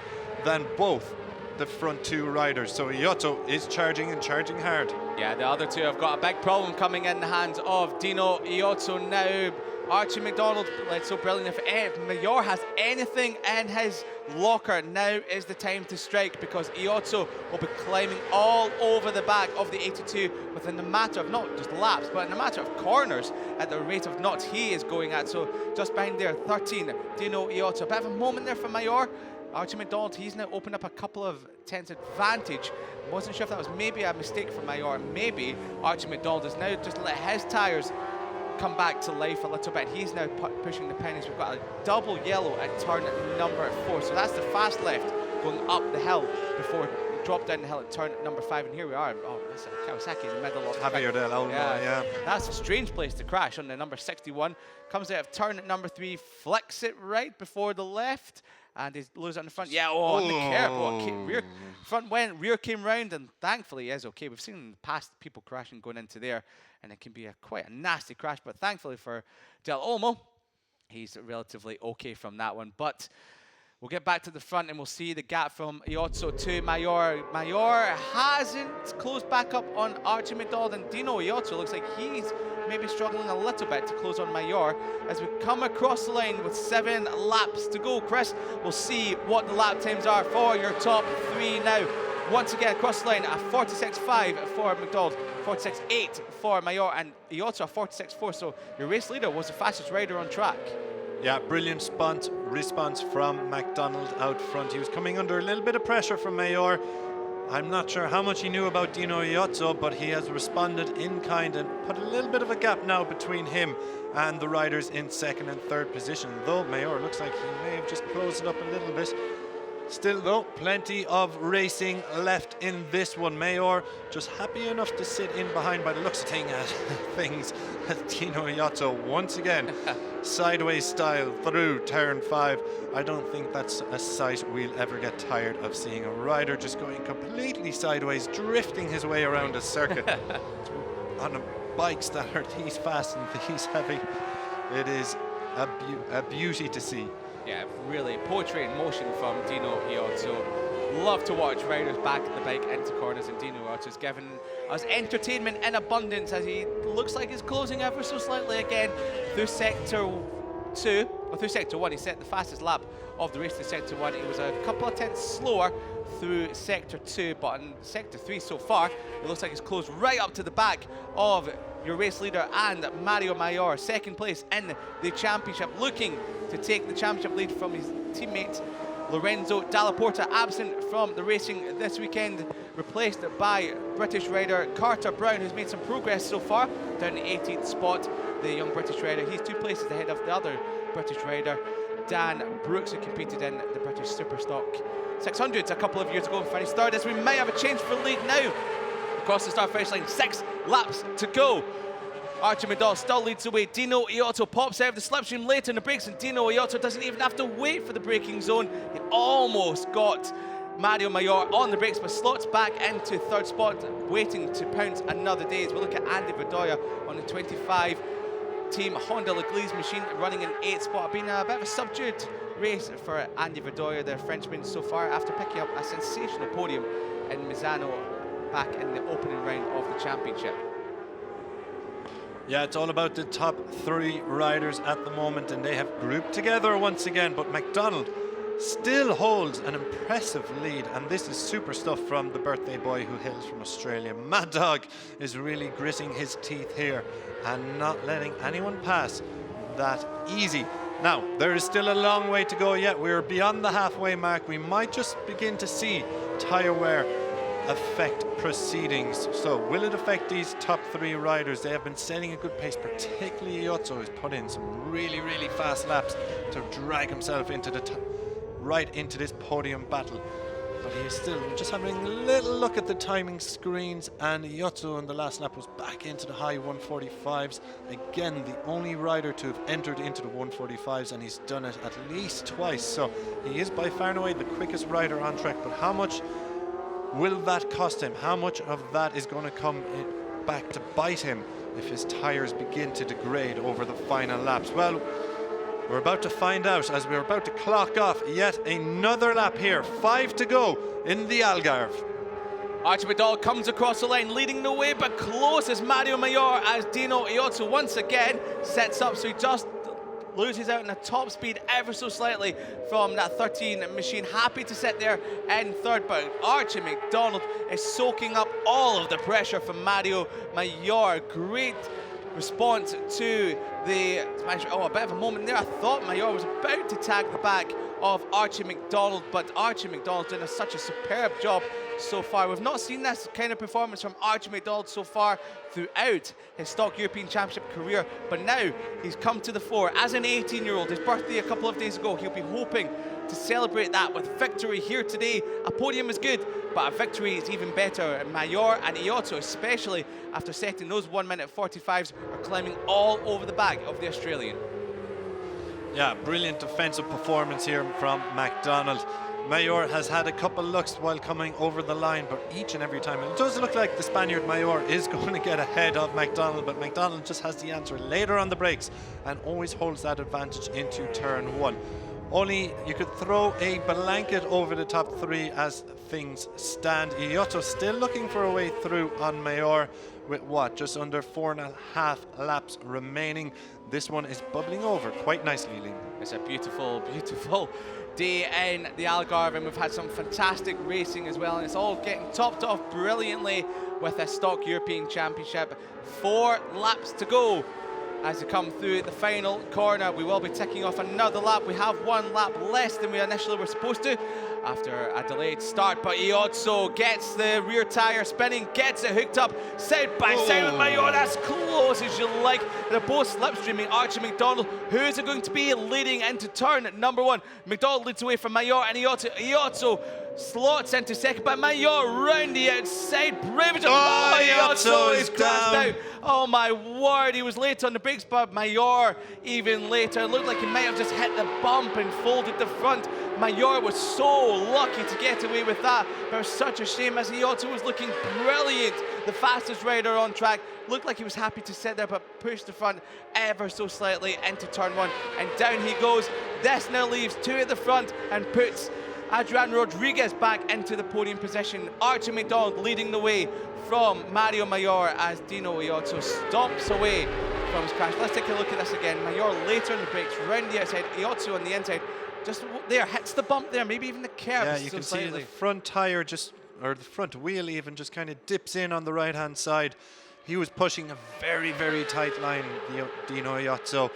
than both the front 2 riders. So Iozzo is charging and charging hard. Yeah, the other 2 have got a big problem coming in the hands of Dino Iozzo now. Archie McDonald led so brilliant. If Mayor has anything in his locker, now is the time to strike, because Iozzo will be climbing all over the back of the 82 within a matter of not just laps, but in a matter of corners at the rate of knots he is going at. So just behind there, 13, Dino Iozzo. A bit of a moment there for Mayor. Archie McDonald, he's now opened up a couple of tenths advantage. Wasn't sure if that was maybe a mistake for Mayor. Maybe Archie McDonald has now just let his tyres come back to life a little bit. He's now pushing the pennies. We've got a double yellow at turn number 4. So that's the fast left going up the hill before drop down the hill at turn number 5. And here we are. Oh, that's a Kawasaki in the middle of Javier del Olmo, yeah. That's a strange place to crash on the number 61. Comes out of turn number 3, flicks it right before the left, and he's losing on the front. Yeah, on the curb. Rear, front went, rear came round, and thankfully he is okay. We've seen in the past people crashing going into there, and it can be quite a nasty crash, but thankfully for Del Olmo, he's relatively okay from that one. But we'll get back to the front and we'll see the gap from Iozzo to Mayor. Mayor hasn't closed back up on Archie McDonald, and Dino Iozzo looks like he's maybe struggling a little bit to close on Mayor as we come across the line with 7 laps to go. Chris, we'll see what the lap times are for your top 3 now. Once again, across the line, a 46.5 for McDonald, 46.8 for Mayor, and Iotto a 46.4, so your race leader was the fastest rider on track. Yeah, brilliant response from McDonald out front. He was coming under a little bit of pressure from Mayor. I'm not sure how much he knew about Dino Iotto, but he has responded in kind and put a little bit of a gap now between him and the riders in 2nd and 3rd position, though Mayor looks like he may have just closed it up a little bit. Still though, plenty of racing left in this one. Mayor just happy enough to sit in behind by the looks of things as Dino Iotto once again sideways style through turn 5. I don't think that's a sight we'll ever get tired of seeing. A rider just going completely sideways, drifting his way around a circuit on bikes that are these fast and these heavy. It is a beauty to see. Yeah, really poetry in motion from Dino Iotto. Love to watch riders back at the bike into corners, and Dino Iotto's given us entertainment in abundance as he looks like he's closing ever so slightly again through sector 2, or through sector 1. He set the fastest lap of the race through sector 1. He was a couple of tenths slower through sector 2, but in sector 3 so far, it looks like he's closed right up to the back of your race leader and Mario Mayor, 2nd place in the championship, looking to take the championship lead from his teammate Lorenzo Dalla Porta, absent from the racing this weekend, replaced by British rider Carter Brown, who's made some progress so far, down the 18th spot. The young British rider, he's 2 places ahead of the other British rider, Dan Brooks, who competed in the British Superstock 600s a couple of years ago and finished 3rd, as we might have a change for lead now. Across the start finish line, 6 laps to go. Archie McDowell still leads the way. Dino Iotto pops out of the slipstream late in the brakes, and Dino Iotto doesn't even have to wait for the braking zone. He almost got Mario Mayor on the brakes, but slots back into 3rd spot, waiting to pounce another day. As we look at Andy Verdoya on the 25 team Honda Leglise machine, running in 8th spot. Been a bit of a subdued race for Andy Verdoya, the Frenchman, so far, after picking up a sensational podium in Misano back in the opening round of the championship. Yeah, it's all about the top 3 riders at the moment, and they have grouped together once again, but McDonald still holds an impressive lead, and this is super stuff from the birthday boy who hails from Australia. Mad Dog is really gritting his teeth here and not letting anyone pass that easy. Now, there is still a long way to go yet. We're beyond the halfway mark. We might just begin to see tyre wear affect proceedings. So will it affect these top 3 riders? They have been setting a good pace, particularly Iotto has put in some really fast laps to drag himself into the right into this podium battle. But he is still just having a little look at the timing screens, and Iotto in the last lap was back into the high 145s. Again, the only rider to have entered into the 145s, and he's done it at least twice. So he is by far and away the quickest rider on track, but how much will that cost him? How much of that is going to come back to bite him if his tyres begin to degrade over the final laps? Well, we're about to find out as we're about to clock off yet another lap here. 5 to go in the Algarve. Archie McDowell comes across the line, leading the way, but close as Mario Mayor, as Dino Iotto once again sets up, so he just loses out in the top speed ever so slightly from that 13 machine. Happy to sit there in 3rd, but Archie McDonald is soaking up all of the pressure from Mario Mayor. Great response to the smash. Oh, a bit of a moment there. I thought Mayor was about to tag the back of Archie McDonald, but Archie McDonald doing such a superb job so far. We've not seen this kind of performance from Archie McDonald so far throughout his Stock European Championship career, but now he's come to the fore as an 18-year-old. His birthday a couple of days ago. He'll be hoping to celebrate that with victory here today. A podium is good, but a victory is even better. And Mayor and Iotto, especially after setting those 1-minute 45s, are climbing all over the back of the Australian. Yeah, brilliant defensive performance here from McDonald. Mayor has had a couple looks while coming over the line, but each and every time it does look like the Spaniard Mayor is going to get ahead of McDonald, but McDonald just has the answer later on the brakes and always holds that advantage into turn 1. Only you could throw a blanket over the top 3 as things stand. Iotto still looking for a way through on Mayor, with what, just under 4.5 laps remaining. This one is bubbling over quite nicely, Liam. It's a beautiful, beautiful day in the Algarve, and we've had some fantastic racing as well, and it's all getting topped off brilliantly with a Stock European Championship. 4 laps to go as we come through the final corner. We will be ticking off another lap. We have 1 lap less than we initially were supposed to after a delayed start, but Iozzo gets the rear tyre spinning, gets it hooked up side by side with Mayor, as close as you like. They're both slipstreaming. Archie McDonald, who is it going to be leading into turn number 1? McDonald leads away from Mayor, and Iozzo slots into second, but Mayor round the outside. Bravage. Iozzo is crashed down. out. Oh my word, he was late on the brakes, but Mayor even later. It looked like he might have just hit the bump and folded the front. Mayor was so lucky to get away with that, but it was such a shame as Iozzo was looking brilliant. The fastest rider on track. Looked like he was happy to sit there, but pushed the front ever so slightly into turn 1, and down he goes. This now leaves 2 at the front and puts Adrian Rodriguez back into the podium position. Archie McDonald leading the way from Mario Mayor as Dino Iozzo stomps away from his crash. Let's take a look at this again. Mayor later on the brakes, round the outside, Iozzo on the inside. Just there, hits the bump there, maybe even the curb. Yeah, you can see the front tire just, or the front wheel even, just kind of dips in on the right-hand side. He was pushing a very, very tight line, Dino Iozzo,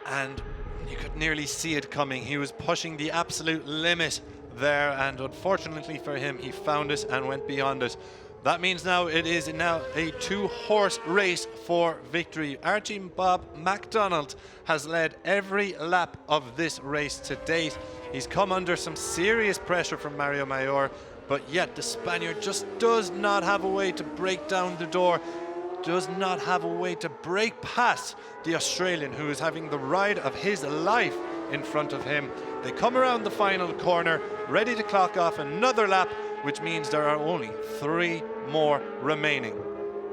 and you could nearly see it coming. He was pushing the absolute limit there, and unfortunately for him, he found it and went beyond it. That means now it is now a 2-horse race for victory. Archie Bob McDonald has led every lap of this race to date. He's come under some serious pressure from Mario Mayor, but yet the Spaniard just does not have a way to break down the door, does not have a way to break past the Australian, who is having the ride of his life in front of him. They come around the final corner, ready to clock off another lap, which means there are only 3 more remaining.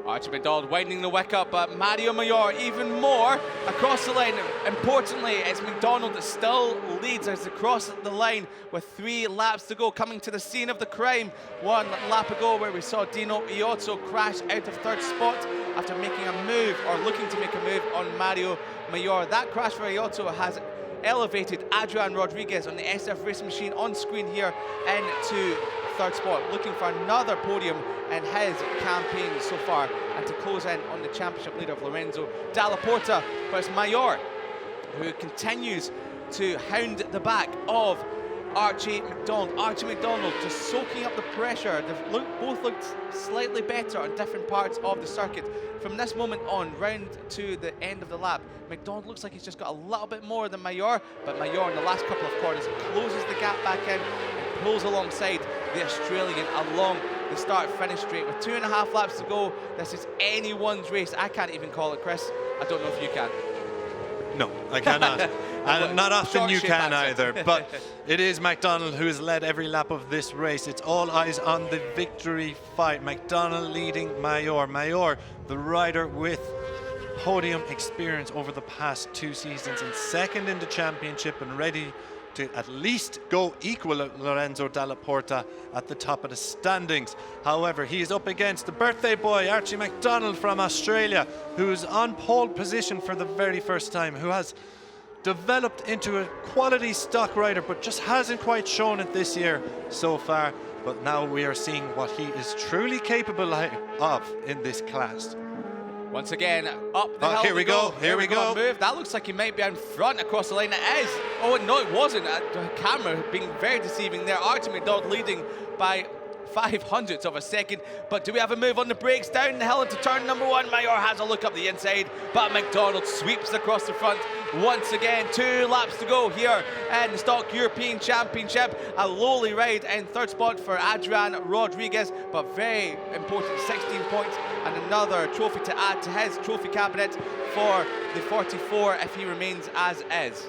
Archie McDonald widening the wick up, but Mario Mayor even more across the line. Importantly, it's McDonald that still leads as they cross the line with 3 laps to go, coming to the scene of the crime 1 lap ago, where we saw Dino Iozzo crash out of 3rd spot after making a move, or looking to make a move, on Mario Mayor. That crash for Iozzo has elevated Adrian Rodriguez on the SF Racing Machine on screen here into 3rd spot, looking for another podium in his campaign so far, and to close in on the championship leader of Lorenzo Dalla Porta. But it's Mayor who continues to hound the back of Archie McDonald. Archie McDonald just soaking up the pressure. They've both looked slightly better on different parts of the circuit. From this moment on, round to the end of the lap, McDonald looks like he's just got a little bit more than Mayor, but Mayor in the last couple of corners closes the gap back in and pulls alongside the Australian along the start-finish straight. With 2.5 laps to go, this is anyone's race. I can't even call it, Chris. I don't know if you can. No, I cannot. And not often you can either. But it is McDonald who has led every lap of this race. It's all eyes on the victory fight. McDonald leading Mayor. Mayor, the rider with podium experience over the past 2 seasons, and second in the championship, and ready to at least go equal Lorenzo Dalla Porta at the top of the standings. However, he is up against the birthday boy, Archie McDonald from Australia, who's on pole position for the very first time, who has developed into a quality stock rider, but just hasn't quite shown it this year so far. But now we are seeing what he is truly capable of in this class. Once again, up the hill. Here we go. Here we go. Move. That looks like he might be in front across the line. It is. Oh, no, it wasn't. The camera being very deceiving there. Archie McDonald leading by 0.05 of a second. But do we have a move on the brakes? Down the hill into turn number 1. Mayor has a look up the inside, but McDonald sweeps across the front once again. 2 laps to go here in the Stock European Championship. A lowly ride in 3rd spot for Adrian Rodriguez, but very important, 16 points and another trophy to add to his trophy cabinet for the 44 if he remains as is.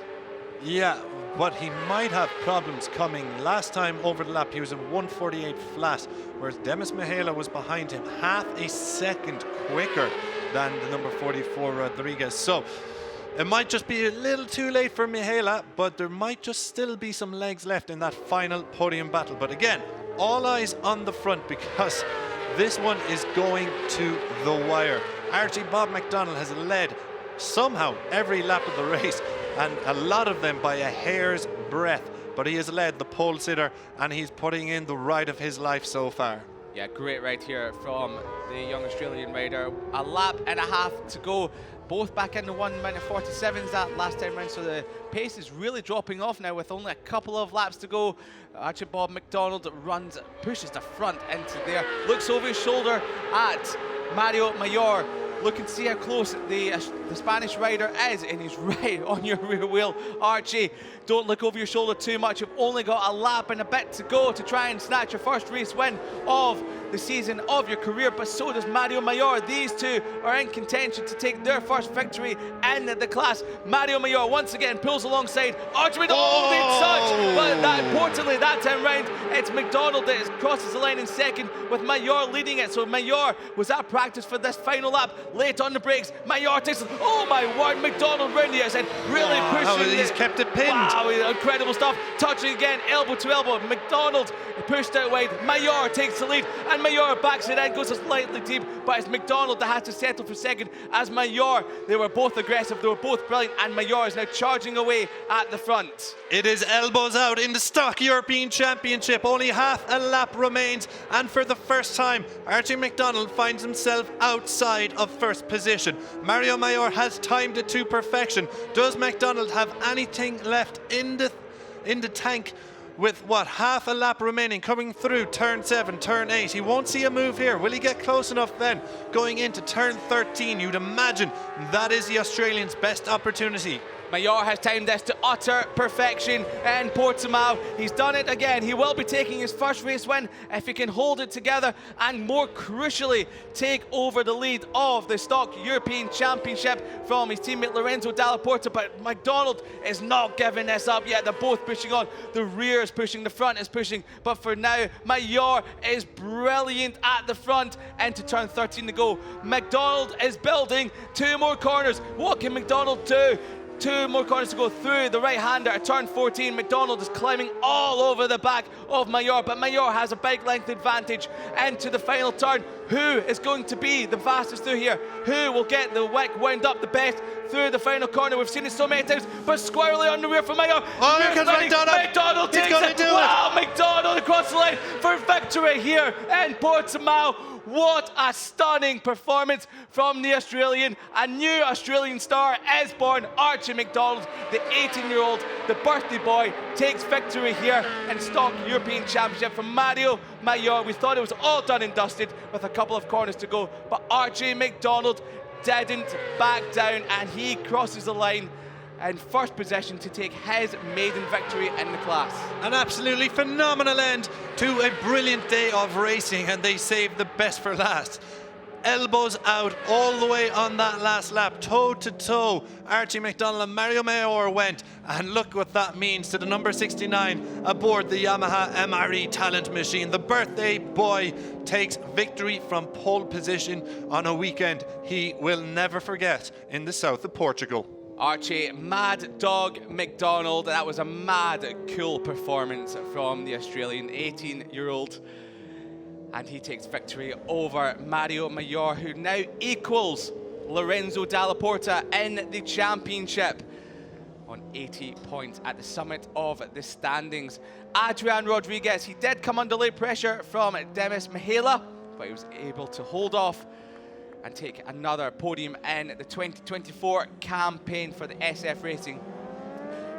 Yeah, but he might have problems coming. Last time over the lap, he was at 148 flat, whereas Demis Mihaela was behind him half a second quicker than the number 44 Rodriguez. So it might just be a little too late for Mihaela, but there might just still be some legs left in that final podium battle. But again, all eyes on the front, because This one is going to the wire. Archie Bob McDonald has led somehow every lap of the race, and a lot of them by a hair's breadth. But he has led the pole sitter, and he's putting in the ride of his life so far. Yeah, great ride here from the young Australian rider. A lap and a half to go. Both back in the 1:47s that last time round, so the pace is really dropping off now with only a couple of laps to go. Archibald McDonald pushes the front into there, looks over his shoulder at Mario Mayor, looking to see how close the Spanish rider is, and he's right on your rear wheel. Archie, don't look over your shoulder too much. You've only got a lap and a bit to go to try and snatch your first race win of the season of your career, but so does Mario Mayor. These two are in contention to take their first victory in the class. Mario Mayor once again pulls alongside Archie McDonald. But importantly, that time round, it's McDonald that crosses the line in second, with Mayor leading it. So Mayor was at practice for this final lap, late on the brakes. Mayor takes, oh my word, McDonald round the outside, really pushing. He's kept it pinned. Wow, incredible stuff. Touching again, elbow to elbow. McDonald pushed out wide. Mayor takes the lead, and Mayor backs it in, goes slightly deep, but it's McDonald that has to settle for second. As Mayor, they were both aggressive, they were both brilliant, and Mayor is now charging away at the front. It is elbows out in the Stock European Championship. Only half a lap remains, and for the first time, Archie McDonald finds himself outside of first position. Mario Mayor has timed it to perfection. Does McDonald have anything left in the tank? With what, half a lap remaining, coming through turn 7, turn 8. He won't see a move here. Will he get close enough then? Going into turn 13, you'd imagine that is the Australian's best opportunity. Mayor has timed this to utter perfection in Portimão. He's done it again. He will be taking his first race win if he can hold it together and, more crucially, take over the lead of the Stock European Championship from his teammate Lorenzo Dalla Porta. But McDonald is not giving this up yet. They're both pushing on. The rear is pushing, the front is pushing. But for now, Mayor is brilliant at the front. Into turn 13 to go. McDonald is building 2 more corners. What can McDonald do? 2 more corners to go through the right-hander at turn 14. McDonald is climbing all over the back of Mayor, but Mayor has a big length advantage into the final turn. Who is going to be the fastest through here? Who will get the wick wound up the best through the final corner? We've seen it so many times, but squarely on the rear for Mayor. Oh, here comes McDonald. McDonald takes it. Wow, McDonald across the line for victory here in Portimão. What a stunning performance from the Australian. A new Australian star is born. Archie McDonald, the 18-year-old, the birthday boy, takes victory here in Stock European Championship from Mario Mayor. We thought it was all done and dusted with a couple of corners to go, but Archie McDonald didn't back down, and he crosses the line in first position to take his maiden victory in the class. An absolutely phenomenal end to a brilliant day of racing, and they saved the best for last. Elbows out all the way on that last lap, toe to toe. Archie McDonald and Mario Mayor went, and look what that means to the number 69 aboard the Yamaha MRE Talent Machine. The birthday boy takes victory from pole position on a weekend he will never forget in the south of Portugal. Archie Mad Dog McDonald, that was a mad cool performance from the Australian 18-year-old. And he takes victory over Mario Mayor, who now equals Lorenzo Dalla Porta in the championship on 80 points at the summit of the standings. Adrian Rodriguez, he did come under late pressure from Demis Mihaela, but he was able to hold off and take another podium in the 2024 campaign for the SF Racing.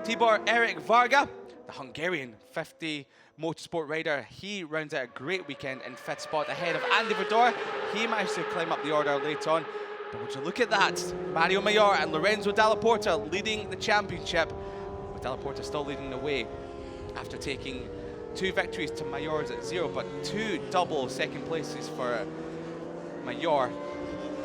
Tibor Eric Varga, the Hungarian 50 motorsport rider, he rounds out a great weekend in 5th spot ahead of Andy Verdor. He managed to climb up the order late on. But would you look at that? Mario Mayor and Lorenzo Dalla Porta leading the championship, with Dalla Porta still leading the way after taking 2 victories to Mayor's at 0, but 2 double second places for Mayor.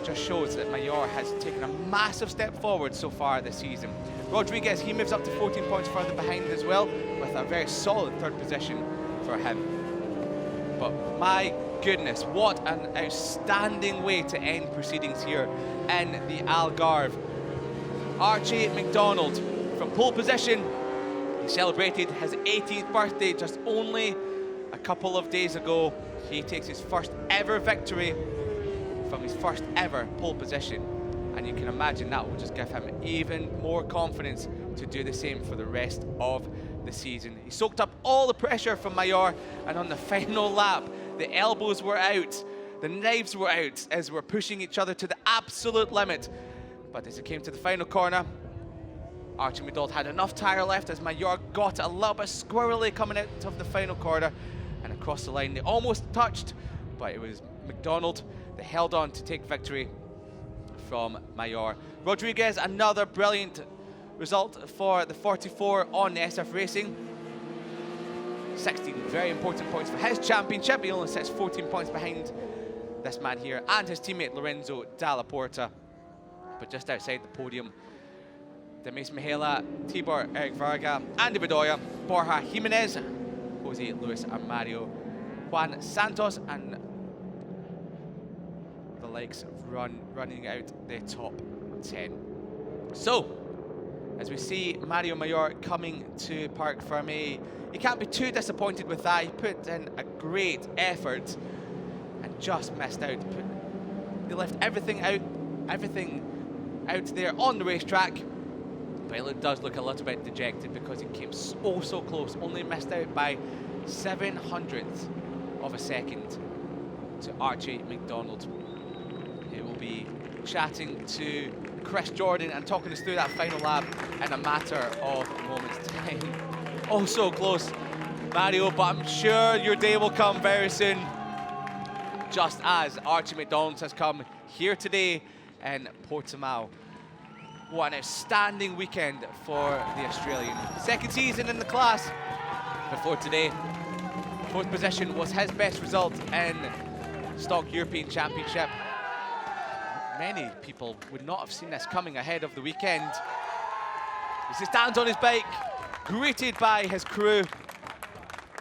Just shows that Mayor has taken a massive step forward so far this season. Rodriguez, he moves up to 14 points further behind as well, with a very solid 3rd position for him. But my goodness, what an outstanding way to end proceedings here in the Algarve. Archie McDonald from pole position, he celebrated his 18th birthday just only a couple of days ago, he takes his first ever victory from his first ever pole position. And you can imagine that will just give him even more confidence to do the same for the rest of the season. He soaked up all the pressure from Mayor, and on the final lap, the elbows were out, the knives were out as we're pushing each other to the absolute limit. But as it came to the final corner, Archie McDonald had enough tyre left as Mayor got it a little bit squirrely coming out of the final corner, and across the line they almost touched, but it was McDonald that held on to take victory from Mayor. Rodriguez, another brilliant result for the 44 on the SF Racing. 16 very important points for his championship. He only sits 14 points behind this man here and his teammate Lorenzo Dalla Porta. But just outside the podium, Demis Mihela, Tibor Eric Varga, Andy Bedoya, Borja Jimenez, Jose Luis Armario, Juan Santos, and the likes running out the top 10. So, as we see Mario Mayor coming to Parc Fermé, you can't be too disappointed with that. He put in a great effort and just missed out. They left everything out there on the racetrack, but it does look a little bit dejected because it came so close, only missed out by 700th of a second to Archie McDonald, who will be chatting to Chris Jordan and talking us through that final lap in a matter of moments time. Oh, so close, Mario, but I'm sure your day will come very soon, just as Archie McDonald has come here today in Portimão. What an outstanding weekend for the Australian. Second season in the class before today. Fourth position was his best result in Stock European Championship. Many people would not have seen this coming ahead of the weekend. As he stands on his bike, greeted by his crew.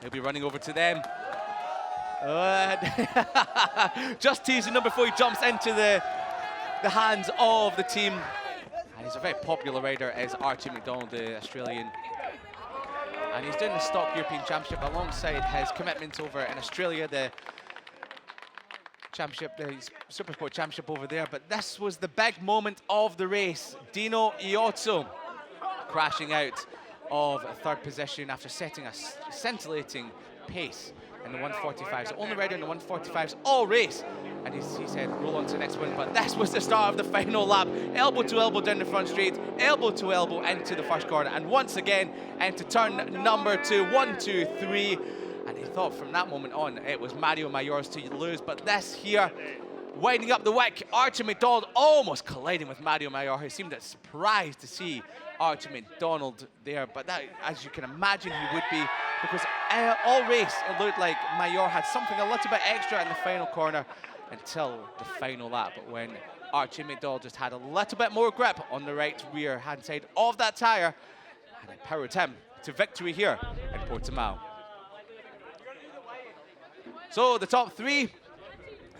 He'll be running over to them. Just teasing them before he jumps into the hands of the team. And he's a very popular rider, is Archie McDonald, the Australian. And he's doing the Stock European Championship alongside his commitments over in Australia, the championship, the Supersport Championship over there. But this was the big moment of the race. Dino Iozzo crashing out of third position after setting a scintillating pace in the 145s. The only rider in the 145s all race. And he said, roll on to the next one. But this was the start of the final lap. Elbow to elbow down the front straight, elbow to elbow into the first corner. And once again, into turn number 2, 1, 2, 3. And he thought from that moment on, it was Mario Mayor's to lose. But this here, winding up the wick, Archie McDonald almost colliding with Mario Mayor, who seemed surprised to see Archie McDonald there. But that, as you can imagine, he would be, because all race, it looked like Mayor had something a little bit extra in the final corner until the final lap, when Archie McDonald just had a little bit more grip on the right rear hand side of that tyre, and it powered him to victory here in Portimão. So the top three,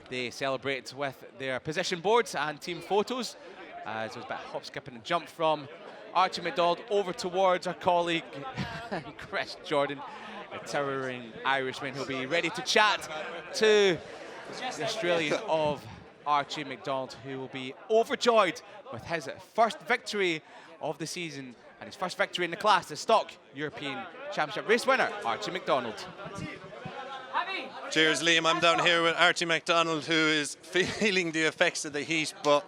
they celebrate with their position boards and team photos, as there was a bit of hop, skip and jump from Archie McDonald over towards our colleague Chris Jordan, a towering Irishman who'll be ready to chat to the Australian of Archie McDonald, who will be overjoyed with his first victory of the season and his first victory in the class, the Stock European Championship race winner, Archie McDonald. Cheers, Liam. I'm down here with Archie McDonald, who is feeling the effects of the heat, but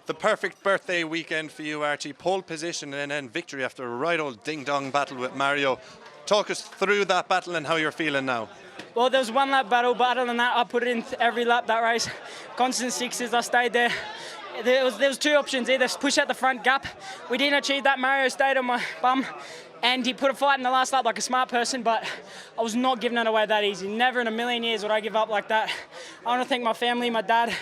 the perfect birthday weekend for you, Archie. Pole position and then victory after a right old ding-dong battle with Mario. Talk us through that battle and how you're feeling now. Well, there was one lap battle, but other than that, I put it in every lap that race. Constant sixes, I stayed there. There was two options, either push out the front gap. We didn't achieve that. Mario stayed on my bum, and he put a fight in the last lap like a smart person, but I was not giving it away that easy. Never in a million years would I give up like that. I want to thank my family, my dad,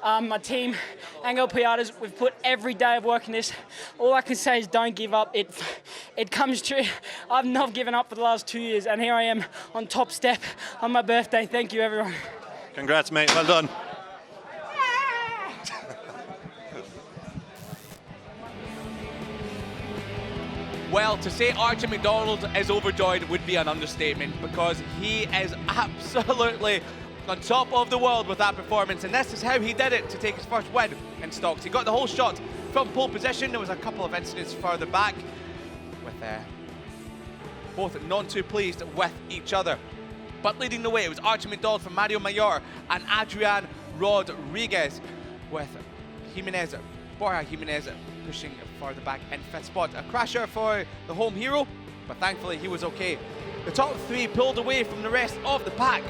my team, Angel Piatas. We've put every day of work in this. All I can say is don't give up. It comes true. I've not given up for the last 2 years, and here I am on top step on my birthday. Thank you, everyone. Congrats, mate. Well done. Well, to say Archie McDonald is overjoyed would be an understatement, because he is absolutely on top of the world with that performance, and this is how he did it to take his first win in stocks. He got the whole shot from pole position. There was a couple of incidents further back with both not too pleased with each other. But leading the way, it was Archie McDonald from Mario Mayor and Adrian Rodriguez, with Borja Jimenez pushing further back in 5th spot. A crasher for the home hero, but thankfully he was okay. The top 3 pulled away from the rest of the pack.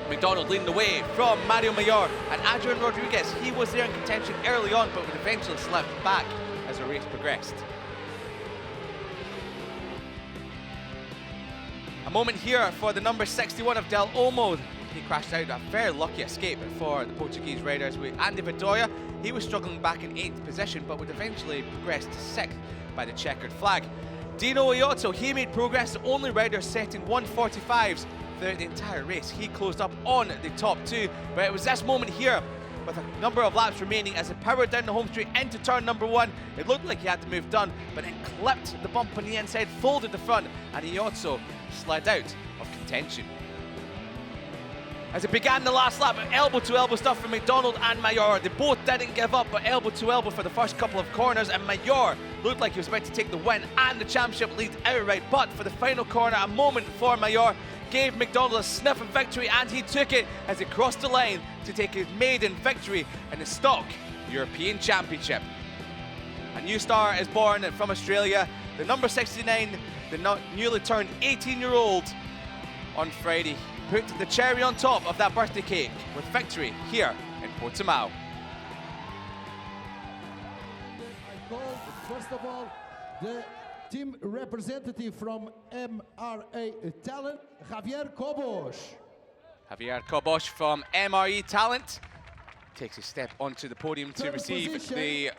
McDonald leading the way from Mario Mayor, and Adrian Rodriguez, he was there in contention early on, but would eventually slip back as the race progressed. A moment here for the number 61 of Del Olmo. He crashed out, a very lucky escape for the Portuguese riders with Andy Vitória. He was struggling back in 8th position, but would eventually progress to 6th by the checkered flag. Dino Iotto, he made progress, the only rider setting 145s throughout the entire race. He closed up on the top 2, but it was this moment here, with a number of laps remaining, as it powered down the home straight into turn number 1. It looked like he had to move done, but then clipped the bump on the inside, folded the front, and Iotto slid out of contention. As it began the last lap, elbow-to-elbow stuff from McDonald and Mayor. They both didn't give up, but elbow-to-elbow for the first couple of corners, and Mayor looked like he was about to take the win and the championship lead outright. But for the final corner, a moment for Mayor gave McDonald a sniff of victory, and he took it as he crossed the line to take his maiden victory in the Stock European Championship. A new star is born from Australia, the number 69, the newly turned 18-year-old on Friday. Put the cherry on top of that birthday cake with victory here in Portimão. I call, first of all, the team representative from MRA Talent, Javier Cobos. Javier Cobos from MRE Talent takes a step onto the podium to receive the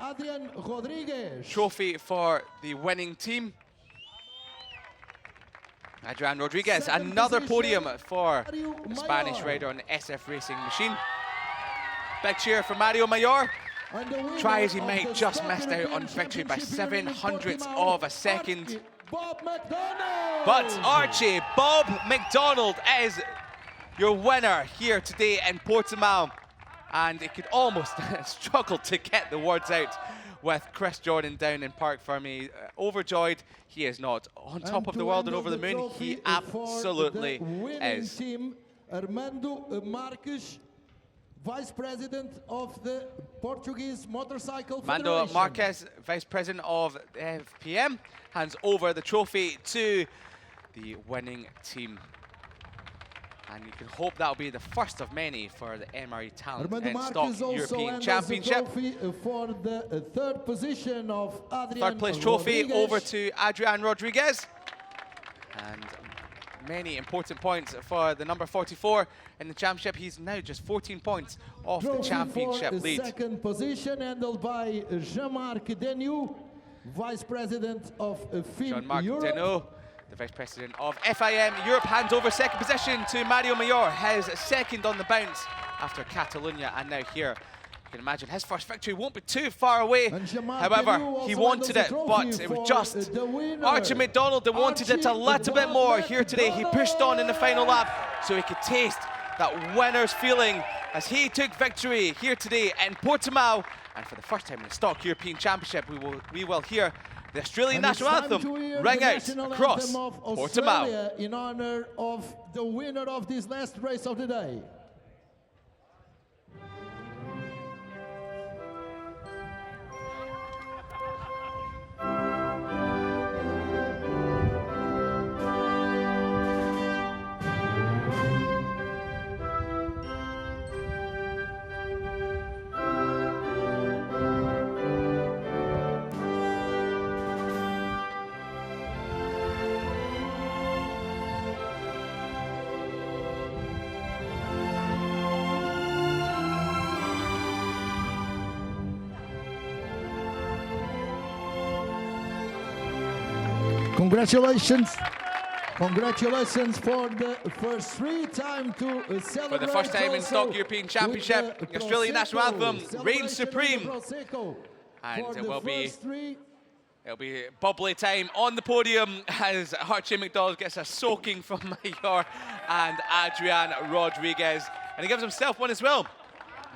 trophy for the winning team. Adrian Rodriguez, another podium for the Spanish rider on the SF Racing machine. Big cheer for Mario Mayor. Try as he might, just missed out on victory by 7/100ths of a second. But Archie, Bob McDonald is your winner here today in Portimão. And it could almost struggle to get the words out with Chris Jordan down in Parc Fermé. Overjoyed, he is not. On top of the world and over the moon, he absolutely is. Team, Armando Marques, Vice President of the Portuguese Motorcycle Federation. Armando Marques, Vice President of FIM, hands over the trophy to the winning team. And you can hope that'll be the first of many for the MRE Talent and Stock European Championship. For the third position of Adrian Third place trophy Rodriguez. over to Adrian Rodriguez. And many important points for the number 44 in the championship. He's now just 14 points off the championship lead. Second position handled by Jean-Marc Denu, Vice President of FIM Jean-Marc Europe. Denu, the Vice President of FIM Europe, hands over second position to Mario Mayor, his second on the bounce after Catalonia, and now here. You can imagine his first victory won't be too far away. However, he wanted it, but it was just Archie McDonald that wanted it a little bit more here today. He pushed on in the final lap so he could taste that winner's feeling as he took victory here today in Portimão. And for the first time in the Stock European Championship, we will hear the Australian national anthem ring out across Portimão. In honor of the winner of this last race of the day. Congratulations. Congratulations for the first time to celebrate. For the first time in Stock European Championship, the Australian national anthem reigns supreme. And it will be It'll be bubbly time on the podium as Archie McDonald gets a soaking from Mayor and Adrian Rodriguez. And he gives himself one as well.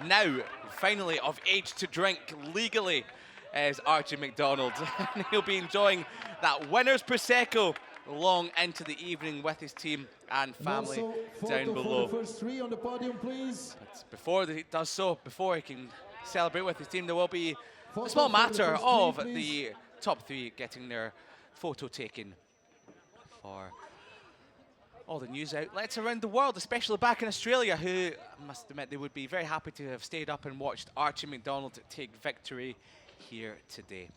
Now, finally of age to drink legally is Archie McDonald. And he'll be enjoying that winner's Prosecco long into the evening with his team and family down below. For the first three on the podium, please. But before he does so, before he can celebrate with his team, there will be a small matter of the top three getting their photo taken for all the news outlets around the world, especially back in Australia, who, I must admit, they would be very happy to have stayed up and watched Archie McDonald take victory here today.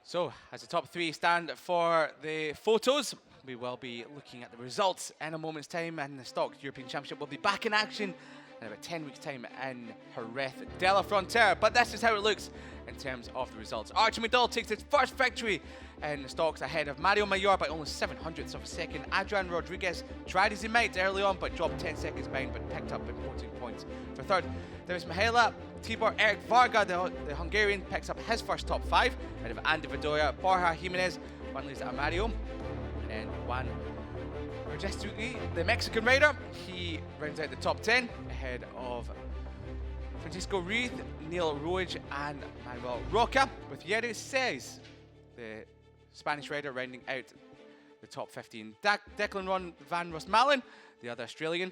So, as the top three stand for the photos, we will be looking at the results in a moment's time, and the Stock European Championship will be back in action in about 10 weeks' time in Jerez de la Frontera. But this is how it looks in terms of the results. Archie McDonald takes his first victory in the Stocks ahead of Mario Mayor by almost 700ths of a second. Adrian Rodriguez tried as he might early on, but dropped 10 seconds behind, but picked up important points for third. There was Mihaela. Tibor Eric Varga, the Hungarian, picks up his first top five ahead of Andy Bedoya, Borja Jimenez, Juan Luis Amario, and then Juan Majestically, the Mexican rider, he rounds out the top 10 ahead of Francisco Ruiz, Neil Roig, and Manuel Roca, with Yeri Seis, the Spanish rider, rounding out the top 15. Declan Van Rosmalen, the other Australian,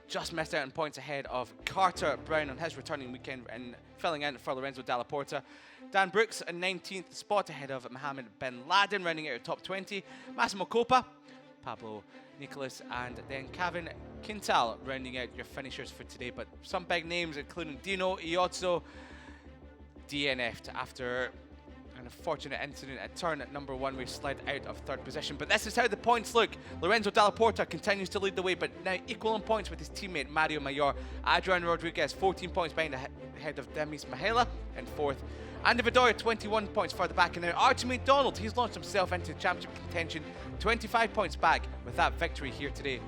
just missed out on points ahead of Carter Brown on his returning weekend and filling in for Lorenzo Dalla Porta. Dan Brooks, a 19th spot ahead of Mohammed Bin Laden, rounding out top 20. Massimo Coppa, Pablo Nicolas, and then Kevin Quintal rounding out your finishers for today. But some big names, including Dino Iozzo, DNF'd after an unfortunate incident at turn at number one. We slid out of third position. But this is how the points look. Lorenzo Dalla Porta continues to lead the way, but now equal in points with his teammate Mario Mayor. Adrian Rodriguez 14 points behind ahead of Demis Mihaela in fourth. Andy Bedoya 21 points further back, and now Archie McDonald, he's launched himself into championship contention, 25 points back with that victory here today.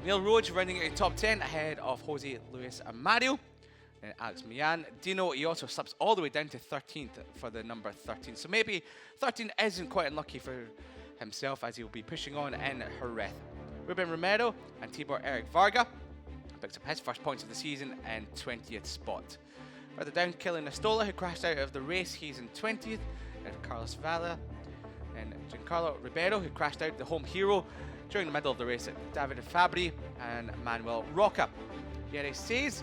Neil Roig running out top 10 ahead of Jose Luis Amario. And Alex Millan. Dino Iozzo slips all the way down to 13th for the number 13. So maybe 13 isn't quite unlucky for himself, as he'll be pushing on in Jerez. Ruben Romero and Tibor Eric Varga picks up his first points of the season in 20th spot. Further down, Kylian Nastola, who crashed out of the race, he's in 20th. And Carlos Vela and Giancarlo Ribeiro, who crashed out, the home hero, during the middle of the race at David Fabri and Manuel Roca. Yeri Seis,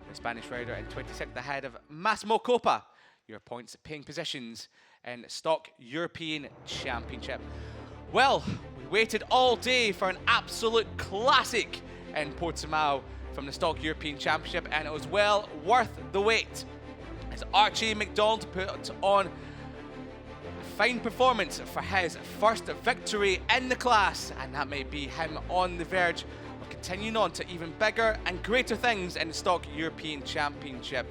the Spanish rider, in 26th ahead of Massimo Coppa, your points paying positions in Stock European Championship. Well, we waited all day for an absolute classic in Portimão from the Stock European Championship, and it was well worth the wait as Archie McDonald put on a fine performance for his first victory in the class, and that may be him on the verge of continuing on to even bigger and greater things in the Stock European Championship.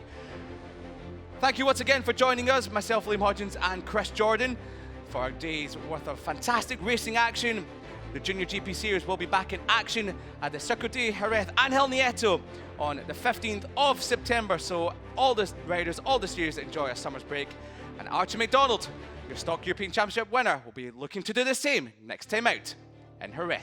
Thank you once again for joining us, myself, Liam Hodgins, and Chris Jordan, for our day's worth of fantastic racing action. The Junior GP Series will be back in action at the Circuit de Jerez Ángel Nieto on the 15th of September. So all the riders, all the series that enjoy a summer's break. And Archie McDonald, your Stock European Championship winner, will be looking to do the same next time out in Jerez.